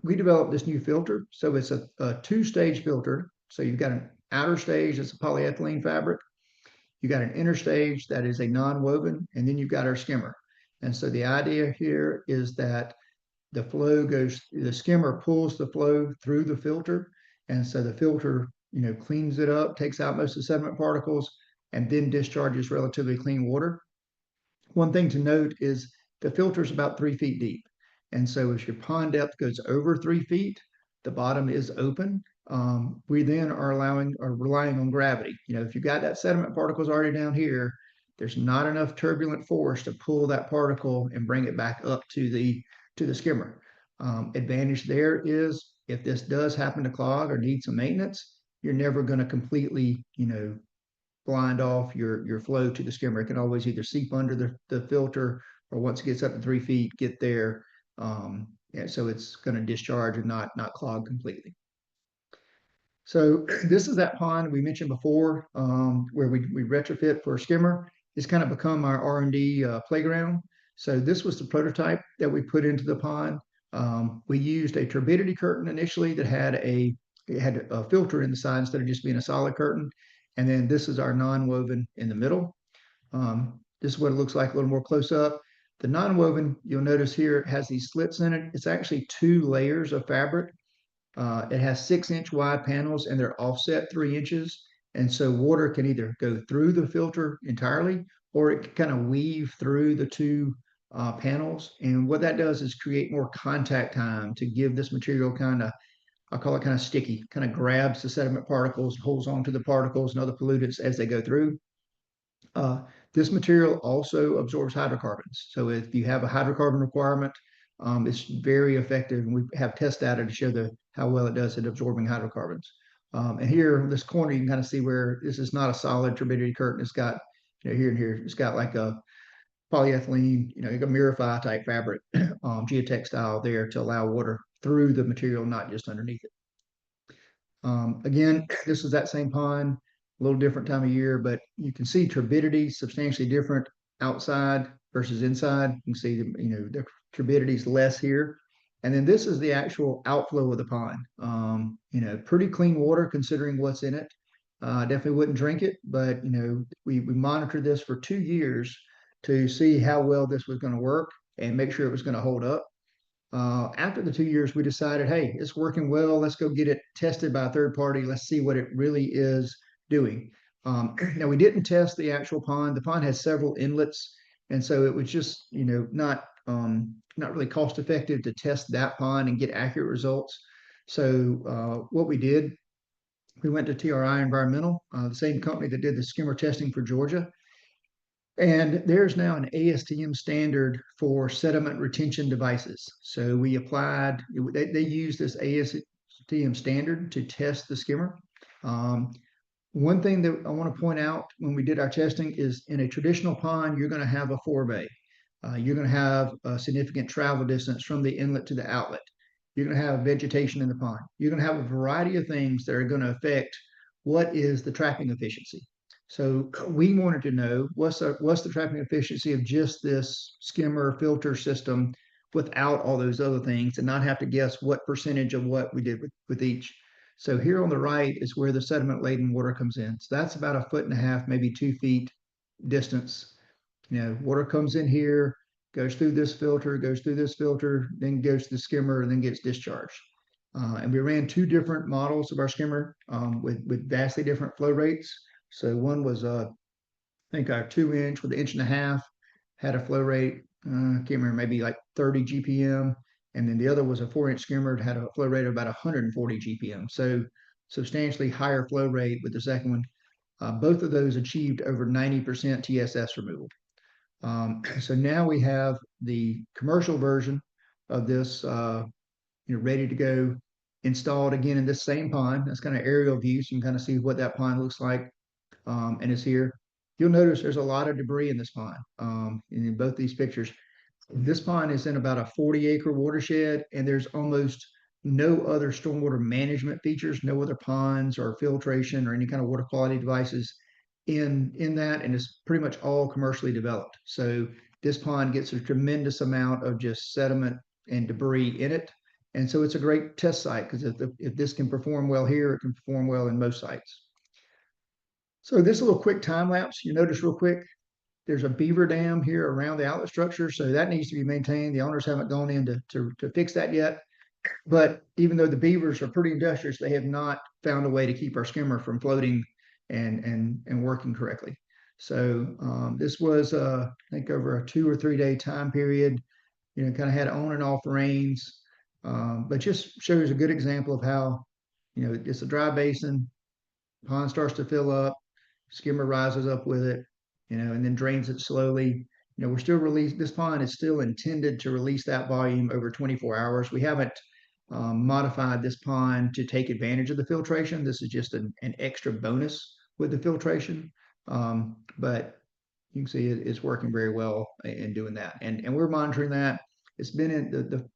we developed this new filter. So it's a 2-stage filter. So you've got an outer stage that's a polyethylene fabric. You got an inner stage that is a non-woven, and then you've got our skimmer. And so the idea here is that the skimmer pulls the flow through the filter. And so the filter, cleans it up, takes out most of the sediment particles, and then discharges relatively clean water. One thing to note is the filter is about 3 feet deep. And so if your pond depth goes over 3 feet, the bottom is open. We then are relying on gravity. If you've got that sediment particles already down here, there's not enough turbulent force to pull that particle and bring it back up to the skimmer. Advantage there is if this does happen to clog or need some maintenance, you're never going to completely, blind off your flow to the skimmer. It can always either seep under the filter, or once it gets up to 3 feet, get there. So it's going to discharge and not clog completely. So this is that pond we mentioned before, where we retrofit for a skimmer. It's kind of become our R&D playground. So this was the prototype that we put into the pond. We used a turbidity curtain initially that had it had a filter in the side instead of just being a solid curtain. And then this is our non-woven in the middle. This is what it looks like a little more close up. The non-woven, you'll notice here, it has these slits in it. It's actually 2 layers of fabric. It has 6-inch wide panels and they're offset 3 inches. And so water can either go through the filter entirely or it can kind of weave through the 2 panels. And what that does is create more contact time to give this material kind of, I call it kind of sticky, kind of grabs the sediment particles, holds onto the particles and other pollutants as they go through. This material also absorbs hydrocarbons. So if you have a hydrocarbon requirement, it's very effective. And we have test data to show how well it does at absorbing hydrocarbons. And here, this corner, you can kind of see where this is not a solid turbidity curtain. It's got, here and here, it's got like a polyethylene, like a Mirify type fabric, geotextile there to allow water through the material, not just underneath it. Again, this is that same pond, a little different time of year, but you can see turbidity substantially different outside versus inside. You can see the turbidity is less here. And then this is the actual outflow of the pond. Pretty clean water considering what's in it. Definitely wouldn't drink it, but we monitored this for 2 years to see how well this was going to work and make sure it was going to hold up. After the 2 years, we decided, hey, it's working well. Let's go get it tested by a third party. Let's see what it really is doing. Now, we didn't test the actual pond. The pond has several inlets, and so it was just, not really cost effective to test that pond and get accurate results. So what we did, we went to TRI Environmental, the same company that did the skimmer testing for Georgia. And there's now an ASTM standard for sediment retention devices. So we applied, they use this ASTM standard to test the skimmer. One thing that I want to point out when we did our testing is in a traditional pond, you're going to have a forebay. You're going to have a significant travel distance from the inlet to the outlet. You're going to have vegetation in the pond. You're going to have a variety of things that are going to affect what is the trapping efficiency. So we wanted to know what's the trapping efficiency of just this skimmer filter system without all those other things and not have to guess what percentage of what we did with each. So here on the right is where the sediment laden water comes in. So that's about 1.5 feet, maybe 2 feet distance. Water comes in here, goes through this filter, then goes to the skimmer, and then gets discharged. And we ran 2 different models of our skimmer with vastly different flow rates. So one was, I think, our 2-inch with 1.5 inches had a flow rate, I can't remember, maybe like 30 GPM. And then the other was a 4-inch skimmer that had a flow rate of about 140 GPM. So substantially higher flow rate with the second one. Both of those achieved over 90% TSS removal. So now we have the commercial version of this, ready to go, installed again in this same pond. That's kind of aerial view, so you can kind of see what that pond looks like. And it's here. You'll notice there's a lot of debris in this pond. In both these pictures, this pond is in about a 40-acre watershed, and there's almost no other stormwater management features, no other ponds or filtration or any kind of water quality devices in that, and it's pretty much all commercially developed. So this pond gets a tremendous amount of just sediment and debris in it. And so it's a great test site because if this can perform well here, it can perform well in most sites. So this little quick time lapse, you notice real quick, there's a beaver dam here around the outlet structure. So that needs to be maintained. The owners haven't gone in to fix that yet. But even though the beavers are pretty industrious, they have not found a way to keep our skimmer from floating and working correctly. So this was, I think, over a 2 or 3 day time period, kind of had on and off rains, but just shows a good example of how, it's a dry basin, pond starts to fill up, skimmer rises up with it, and then drains it slowly. We're still this pond is still intended to release that volume over 24 hours. We haven't modified this pond to take advantage of the filtration. This is just an extra bonus with the filtration. But you can see it's working very well in doing that. And we're monitoring that. It's been in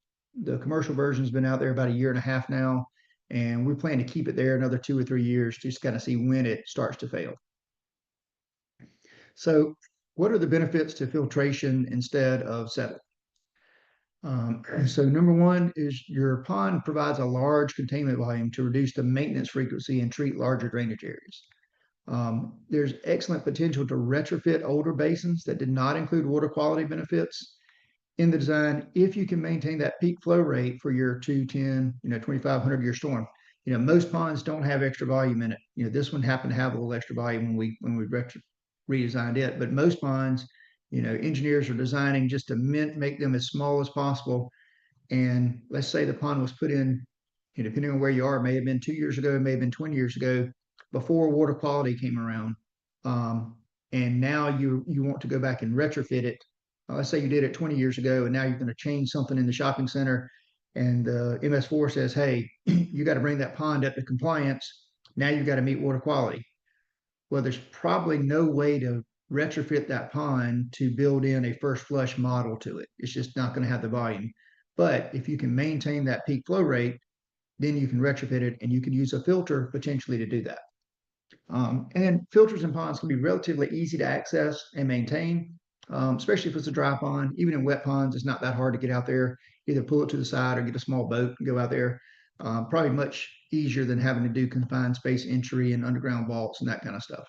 the commercial version's been out there about 1.5 years now. And we plan to keep it there another 2 or 3 years to just kind of see when it starts to fail. So what are the benefits to filtration instead of sediment? So number one is your pond provides a large containment volume to reduce the maintenance frequency and treat larger drainage areas. There's excellent potential to retrofit older basins that did not include water quality benefits in the design if you can maintain that peak flow rate for your 210, 2,500 year storm. Most ponds don't have extra volume in it. This one happened to have a little extra volume when we redesigned it, but most ponds, engineers are designing just to make them as small as possible. And let's say the pond was put in, depending on where you are, it may have been 2 years ago, it may have been 20 years ago, before water quality came around. And now you want to go back and retrofit it. Let's say you did it 20 years ago, and now you're going to change something in the shopping center, and the MS4 says, "Hey, you got to bring that pond up to compliance. Now you got to meet water quality." Well, there's probably no way to retrofit that pond to build in a first flush model to it. It's just not going to have the volume. But if you can maintain that peak flow rate, then you can retrofit it and you can use a filter potentially to do that. And filters in ponds can be relatively easy to access and maintain, especially if it's a dry pond. Even in wet ponds, it's not that hard to get out there. Either pull it to the side or get a small boat and go out there. Probably much easier than having to do confined space entry and underground vaults and that kind of stuff.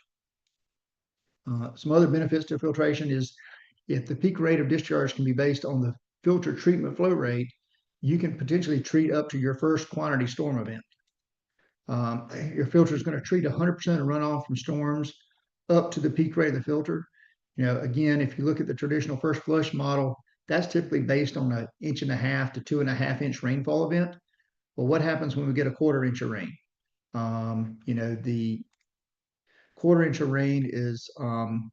Some other benefits to filtration is if the peak rate of discharge can be based on the filter treatment flow rate, you can potentially treat up to your first quantity storm event. Your filter is going to treat 100% of runoff from storms up to the peak rate of the filter. Again, if you look at the traditional first flush model, that's typically based on 1.5 to 2.5 inch rainfall event. Well, what happens when we get a 1/4 inch of rain? The 1/4 inch of rain is going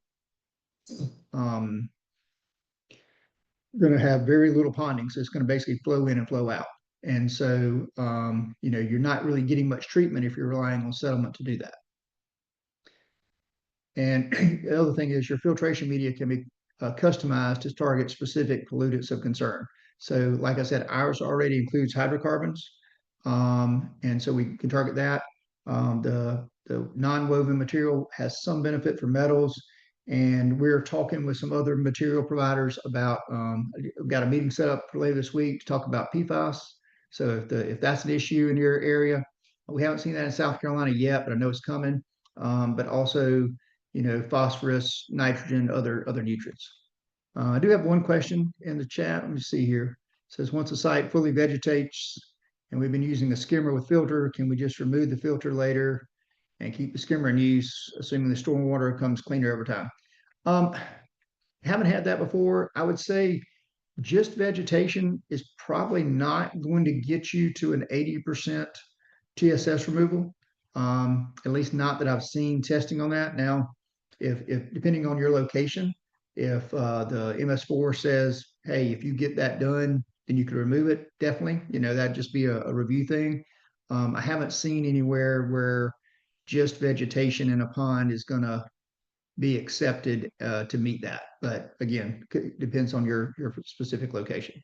to have very little ponding, so it's going to basically flow in and flow out. And so, you're not really getting much treatment if you're relying on settlement to do that. And the other thing is your filtration media can be customized to target specific pollutants of concern. So, like I said, ours already includes hydrocarbons, and so we can target that. The non-woven material has some benefit for metals, and we're talking with some other material providers about. We've got a meeting set up for later this week to talk about PFAS. So if that's an issue in your area, we haven't seen that in South Carolina yet, but I know it's coming. But also, phosphorus, nitrogen, other nutrients. I do have one question in the chat. Let me see here. It says, once a site fully vegetates and we've been using a skimmer with filter, can we just remove the filter later and keep the skimmer in use, assuming the stormwater comes cleaner over time? Haven't had that before. I would say just vegetation is probably not going to get you to an 80% TSS removal. At least not that I've seen testing on that. Now, if depending on your location, if the MS4 says, hey, if you get that done, then you can remove it, definitely. That'd just be a review thing. I haven't seen anywhere where just vegetation in a pond is going to be accepted to meet that. But again, depends on your specific location.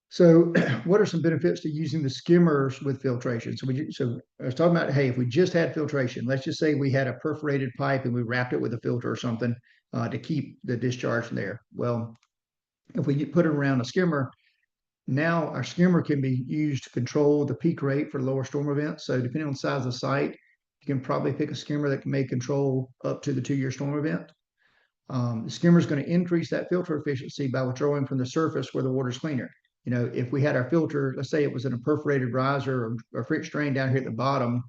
So what are some benefits to using the skimmers with filtration? So I was talking about, hey, if we just had filtration, let's just say we had a perforated pipe and we wrapped it with a filter or something to keep the discharge there. Well, if we put it around a skimmer, now our skimmer can be used to control the peak rate for lower storm events. So depending on the size of the site, you can probably pick a skimmer that may control up to the 2-year storm event. The skimmer is going to increase that filter efficiency by withdrawing from the surface where the water is cleaner. If we had our filter, let's say it was in a perforated riser or French drain down here at the bottom,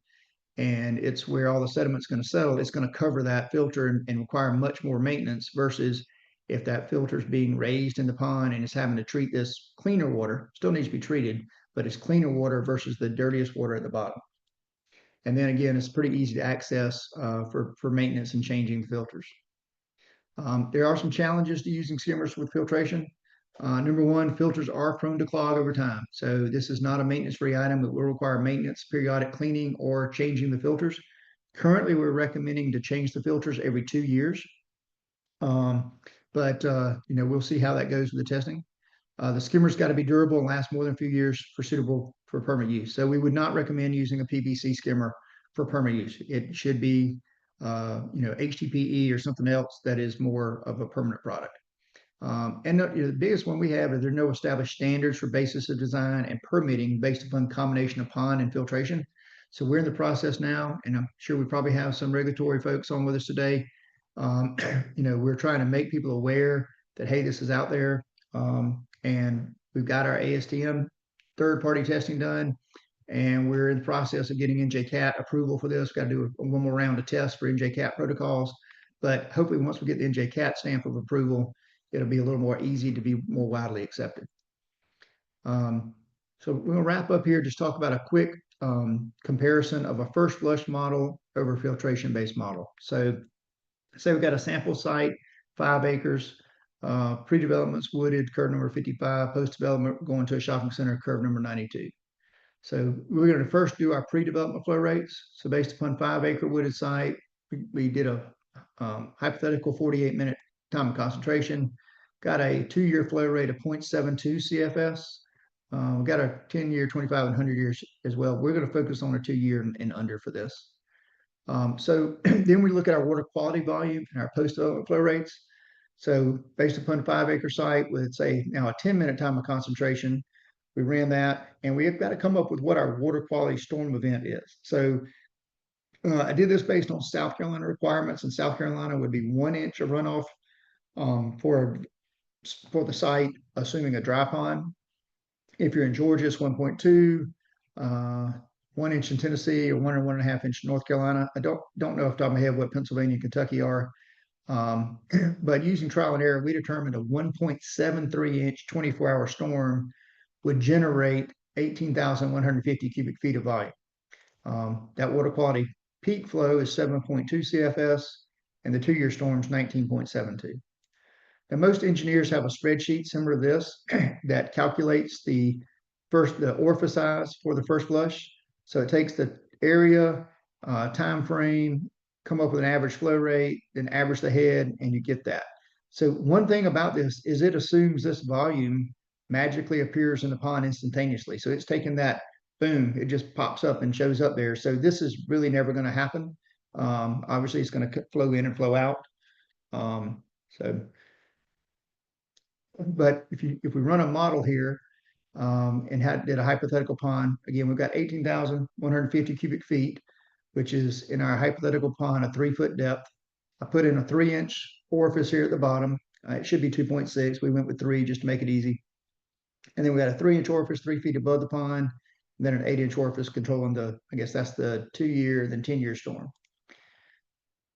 and it's where all the sediment's going to settle, it's going to cover that filter and require much more maintenance versus if that filter is being raised in the pond and it's having to treat this cleaner water, still needs to be treated, but it's cleaner water versus the dirtiest water at the bottom. And then again, it's pretty easy to access for maintenance and changing the filters. There are some challenges to using skimmers with filtration. Number one, filters are prone to clog over time. So this is not a maintenance-free item. It will require maintenance, periodic cleaning, or changing the filters. Currently, we're recommending to change the filters every 2 years. But we'll see how that goes with the testing. The skimmer's got to be durable and last more than a few years suitable for permanent use. So we would not recommend using a PVC skimmer for permanent use. It should be HDPE or something else that is more of a permanent product. And the biggest one we have is there are no established standards for basis of design and permitting based upon combination of pond and filtration. So we're in the process now, and I'm sure we probably have some regulatory folks on with us today. We're trying to make people aware that, hey, this is out there. And we've got our ASTM third-party testing done, and we're in the process of getting NJCAT approval for this. We've got to do one more round of tests for NJCAT protocols. But hopefully once we get the NJCAT stamp of approval, it'll be a little more easy to be more widely accepted. So we're going to wrap up here, just talk about a quick comparison of a first flush model over filtration-based model. So say we've got a sample site, 5 acres, pre-development's wooded, curve number 55, post-development going to a shopping center, curve number 92. So we're going to first do our pre-development flow rates. So based upon 5-acre wooded site, we did a hypothetical 48-minute time of concentration, got a 2-year flow rate of 0.72 CFS. We got a 10-year, 25, and 100 years as well. We're going to focus on a 2-year and under for this. So then we look at our water quality volume and our post-development flow rates. So based upon 5-acre site with, say, now a 10-minute time of concentration, we ran that, and we've got to come up with what our water quality storm event is. So I did this based on South Carolina requirements, and South Carolina would be 1 inch of runoff for the site, assuming a dry pond. If you're in Georgia, it's 1.2, 1 inch in Tennessee, or 1 or 1.5 inch in North Carolina. I don't know off the top of my head what Pennsylvania and Kentucky are. But using trial and error, we determined a 1.73 inch 24-hour storm would generate 18,150 cubic feet of volume. That water quality peak flow is 7.2 CFS, and the 2-year storm is 19.72. Now, most engineers have a spreadsheet similar to this that calculates the orifice size for the first flush. So it takes the area, time frame, come up with an average flow rate, then average the head, and you get that. So one thing about this is it assumes this volume magically appears in the pond instantaneously. So it's taken that, boom, it just pops up and shows up there. So this is really never going to happen. Obviously, it's going to flow in and flow out. But if we run a model here and did a hypothetical pond, again, we've got 18,150 cubic feet, which is in our hypothetical pond a 3-foot depth. I put in a 3-inch orifice here at the bottom. It should be 2.6. We went with 3 just to make it easy. And then we got a 3-inch orifice 3 feet above the pond, and then an 8-inch orifice controlling I guess that's the 2-year, then 10-year storm.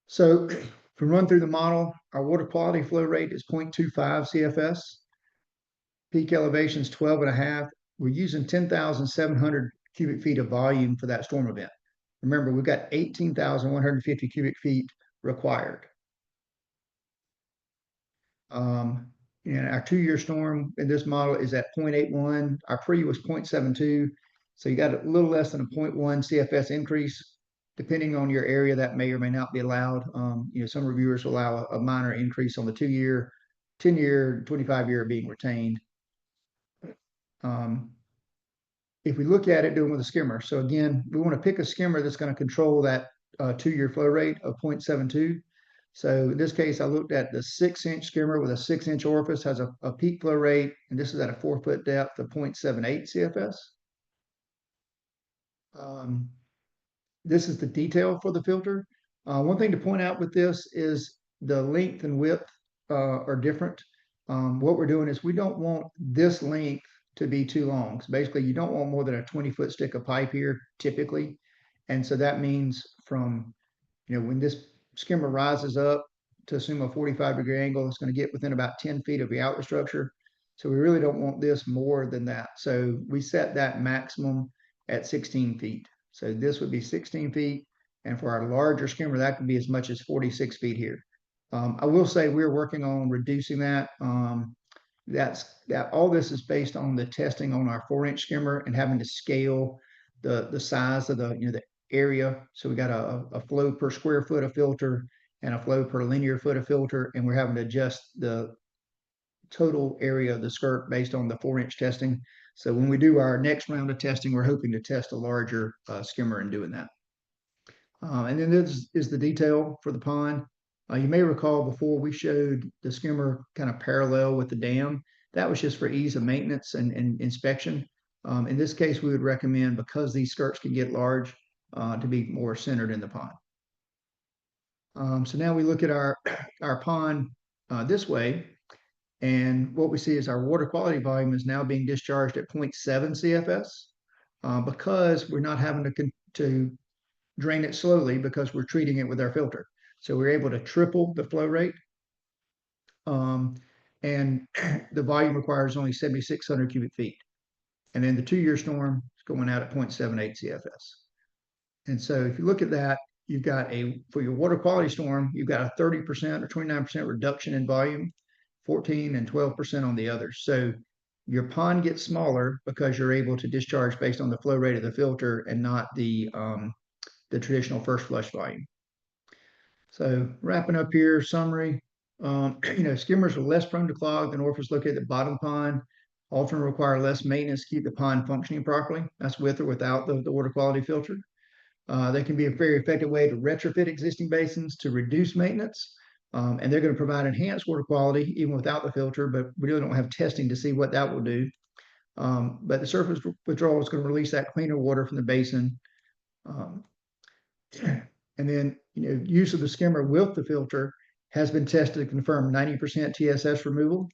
So if we run through the model, our water quality flow rate is 0.25 CFS. Peak elevation is 12.5. We're using 10,700 cubic feet of volume for that storm event. Remember, we've got 18,150 cubic feet required. And our 2-year storm in this model is at 0.81. Our pre was 0.72. So you got a little less than a 0.1 CFS increase. Depending on your area, that may or may not be allowed. Some reviewers allow a minor increase on the 2-year, 10-year, 25-year being retained. If we look at it doing with a skimmer, so again, we want to pick a skimmer that's going to control that 2-year flow rate of 0.72. So in this case, I looked at the 6-inch skimmer with a 6-inch orifice, has a peak flow rate, and this is at a 4-foot depth of 0.78 CFS. This is the detail for the filter. One thing to point out with this is the length and width are different. What we're doing is we don't want this length to be too long. So basically, you don't want more than a 20-foot stick of pipe here, typically. And so that means from, when this skimmer rises up to assume a 45-degree angle, it's going to get within about 10 feet of the outlet structure. So we really don't want this more than that. So we set that maximum at 16 feet. So this would be 16 feet. And for our larger skimmer, that could be as much as 46 feet here. I will say we're working on reducing that. All this is based on the testing on our 4-inch skimmer and having to scale the size of the area. So we got a flow per square foot of filter and a flow per linear foot of filter, and we're having to adjust the total area of the skirt based on the 4-inch testing. So when we do our next round of testing, we're hoping to test a larger skimmer in doing that. And then this is the detail for the pond. You may recall before we showed the skimmer kind of parallel with the dam. That was just for ease of maintenance and inspection. In this case, we would recommend, because these skirts can get large, to be more centered in the pond. So now we look at our pond this way, and what we see is our water quality volume is now being discharged at 0.7 CFS because we're not having to drain it slowly because we're treating it with our filter. So we're able to triple the flow rate. And the volume requires only 7,600 cubic feet. And then the 2-year storm is going out at 0.78 CFS. And so if you look at that, you've got for your water quality storm, you've got a 30% or 29% reduction in volume, 14 and 12% on the others. So your pond gets smaller because you're able to discharge based on the flow rate of the filter and not the traditional first flush volume. So wrapping up here, summary, skimmers are less prone to clog than orifices located at the bottom of the pond, often require less maintenance to keep the pond functioning properly. That's with or without the water quality filter. They can be a very effective way to retrofit existing basins to reduce maintenance. And they're going to provide enhanced water quality even without the filter, but we really don't have testing to see what that will do. But the surface withdrawal is going to release that cleaner water from the basin. And then, use of the skimmer with the filter has been tested to confirm 90% TSS removal.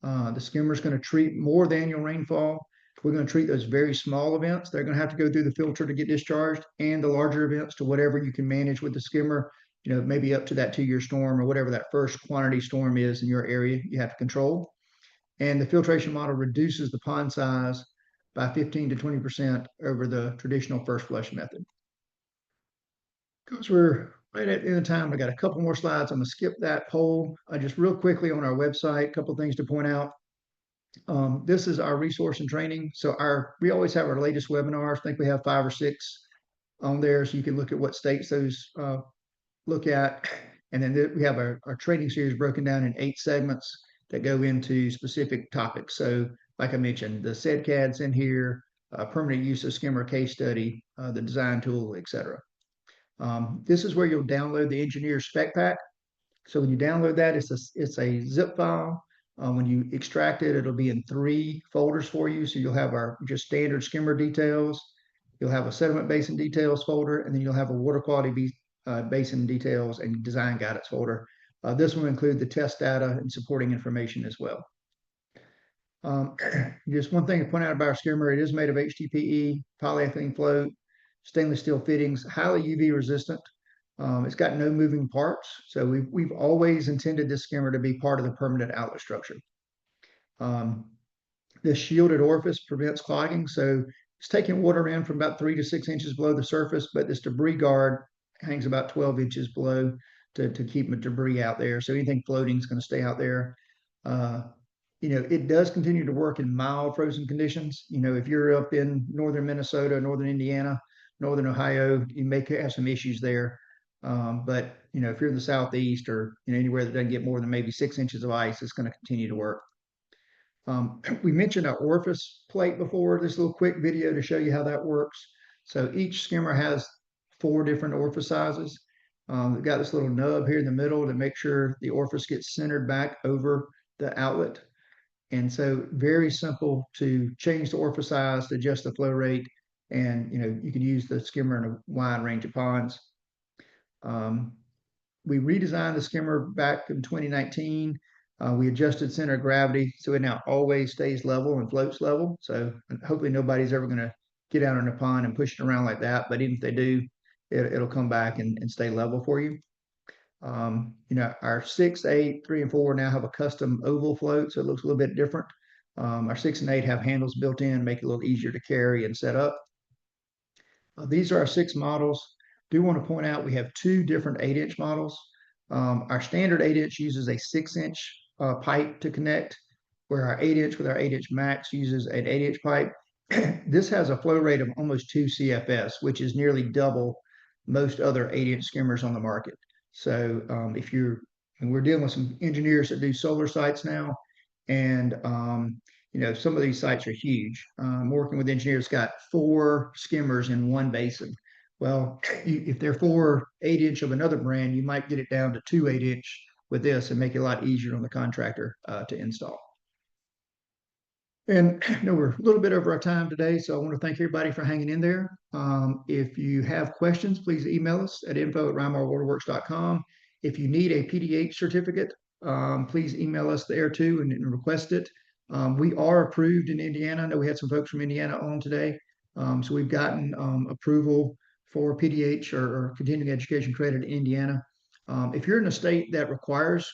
The skimmer is going to treat more of the annual rainfall. We're going to treat those very small events. They're going to have to go through the filter to get discharged, and the larger events to whatever you can manage with the skimmer, maybe up to that 2-year storm or whatever that first quantity storm is in your area you have to control. And the filtration model reduces the pond size by 15 to 20% over the traditional first flush method. Because we're right at the end of time, I got a couple more slides. I'm going to skip that poll. Just real quickly on our website, a couple of things to point out. This is our resource and training. So we always have our latest webinars. I think we have 5 or 6 on there, so you can look at what states those look at. And then we have our training series broken down in 8 segments that go into specific topics. So like I mentioned, the SEDCAD's in here, permanent use of skimmer case study, the design tool, etc. This is where you'll download the engineer spec pack. So when you download that, it's a zip file. When you extract it, it'll be in 3 folders for you. So you'll have our just standard skimmer details. You'll have a sediment basin details folder, and then you'll have a water quality basin details and design guidance folder. This will include the test data and supporting information as well. Just one thing to point out about our skimmer, it is made of HDPE, polyethylene float, stainless steel fittings, highly UV resistant. It's got no moving parts, so we've always intended this skimmer to be part of the permanent outlet structure. This shielded orifice prevents clogging, so it's taking water in from about 3 to 6 inches below the surface, but this debris guard hangs about 12 inches below to keep the debris out there. So anything floating is going to stay out there. It does continue to work in mild frozen conditions. If you're up in northern Minnesota, northern Indiana, northern Ohio, you may have some issues there. But if you're in the southeast or anywhere that doesn't get more than maybe 6 inches of ice, it's going to continue to work. We mentioned our orifice plate before. This little quick video to show you how that works. So each skimmer has 4 different orifice sizes. We've got this little nub here in the middle to make sure the orifice gets centered back over the outlet. And so very simple to change the orifice size, to adjust the flow rate, and you can use the skimmer in a wide range of ponds. We redesigned the skimmer back in 2019. We adjusted center of gravity so it now always stays level and floats level. So hopefully nobody's ever going to get out in a pond and push it around like that. But even if they do, it'll come back and stay level for you. Our 6, 8, 3, and 4 now have a custom oval float, so it looks a little bit different. Our 6 and 8 have handles built in, make it a little easier to carry and set up. These are our 6 models. Do want to point out we have 2 different 8-inch models. Our standard 8-inch uses a 6-inch pipe to connect, where our 8-inch with our 8-inch max uses an 8-inch pipe. This has a flow rate of almost 2 CFS, which is nearly double most other 8-inch skimmers on the market. So and we're dealing with some engineers that do solar sites now, and some of these sites are huge. I'm working with engineers got 4 skimmers in one basin. Well, if they're 4 8-inch of another brand, you might get it down to 2 8-inch with this and make it a lot easier on the contractor to install. And I know we're a little bit over our time today, so I want to thank everybody for hanging in there. If you have questions, please email us at info@rymarwaterworks.com. If you need a PDH certificate, please email us there too and request it. We are approved in Indiana. I know we had some folks from Indiana on today. So we've gotten approval for PDH or continuing education credit in Indiana. If you're in a state that requires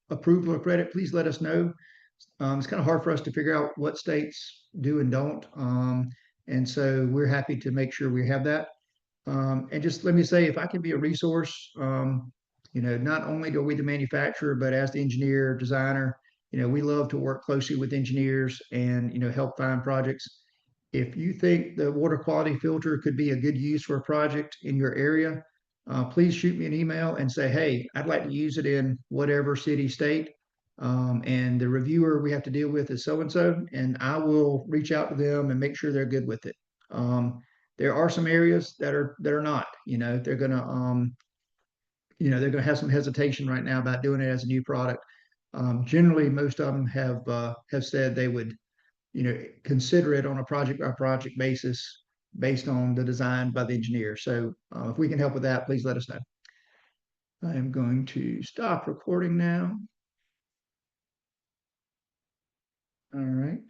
approval or credit, please let us know. It's kind of hard for us to figure out what states do and don't. And so we're happy to make sure we have that. And just let me say, if I can be a resource, not only are we the manufacturer, but as the engineer, designer, we love to work closely with engineers and, help find projects. If you think the water quality filter could be a good use for a project in your area, please shoot me an email and say, hey, I'd like to use it in whatever city, state. And the reviewer we have to deal with is so and so, and I will reach out to them and make sure they're good with it. There are some areas that are not. They're gonna have some hesitation right now about doing it as a new product. Generally, most of them have said they would consider it on a project by project basis based on the design by the engineer. So if we can help with that, please let us know. I am going to stop recording now. All right.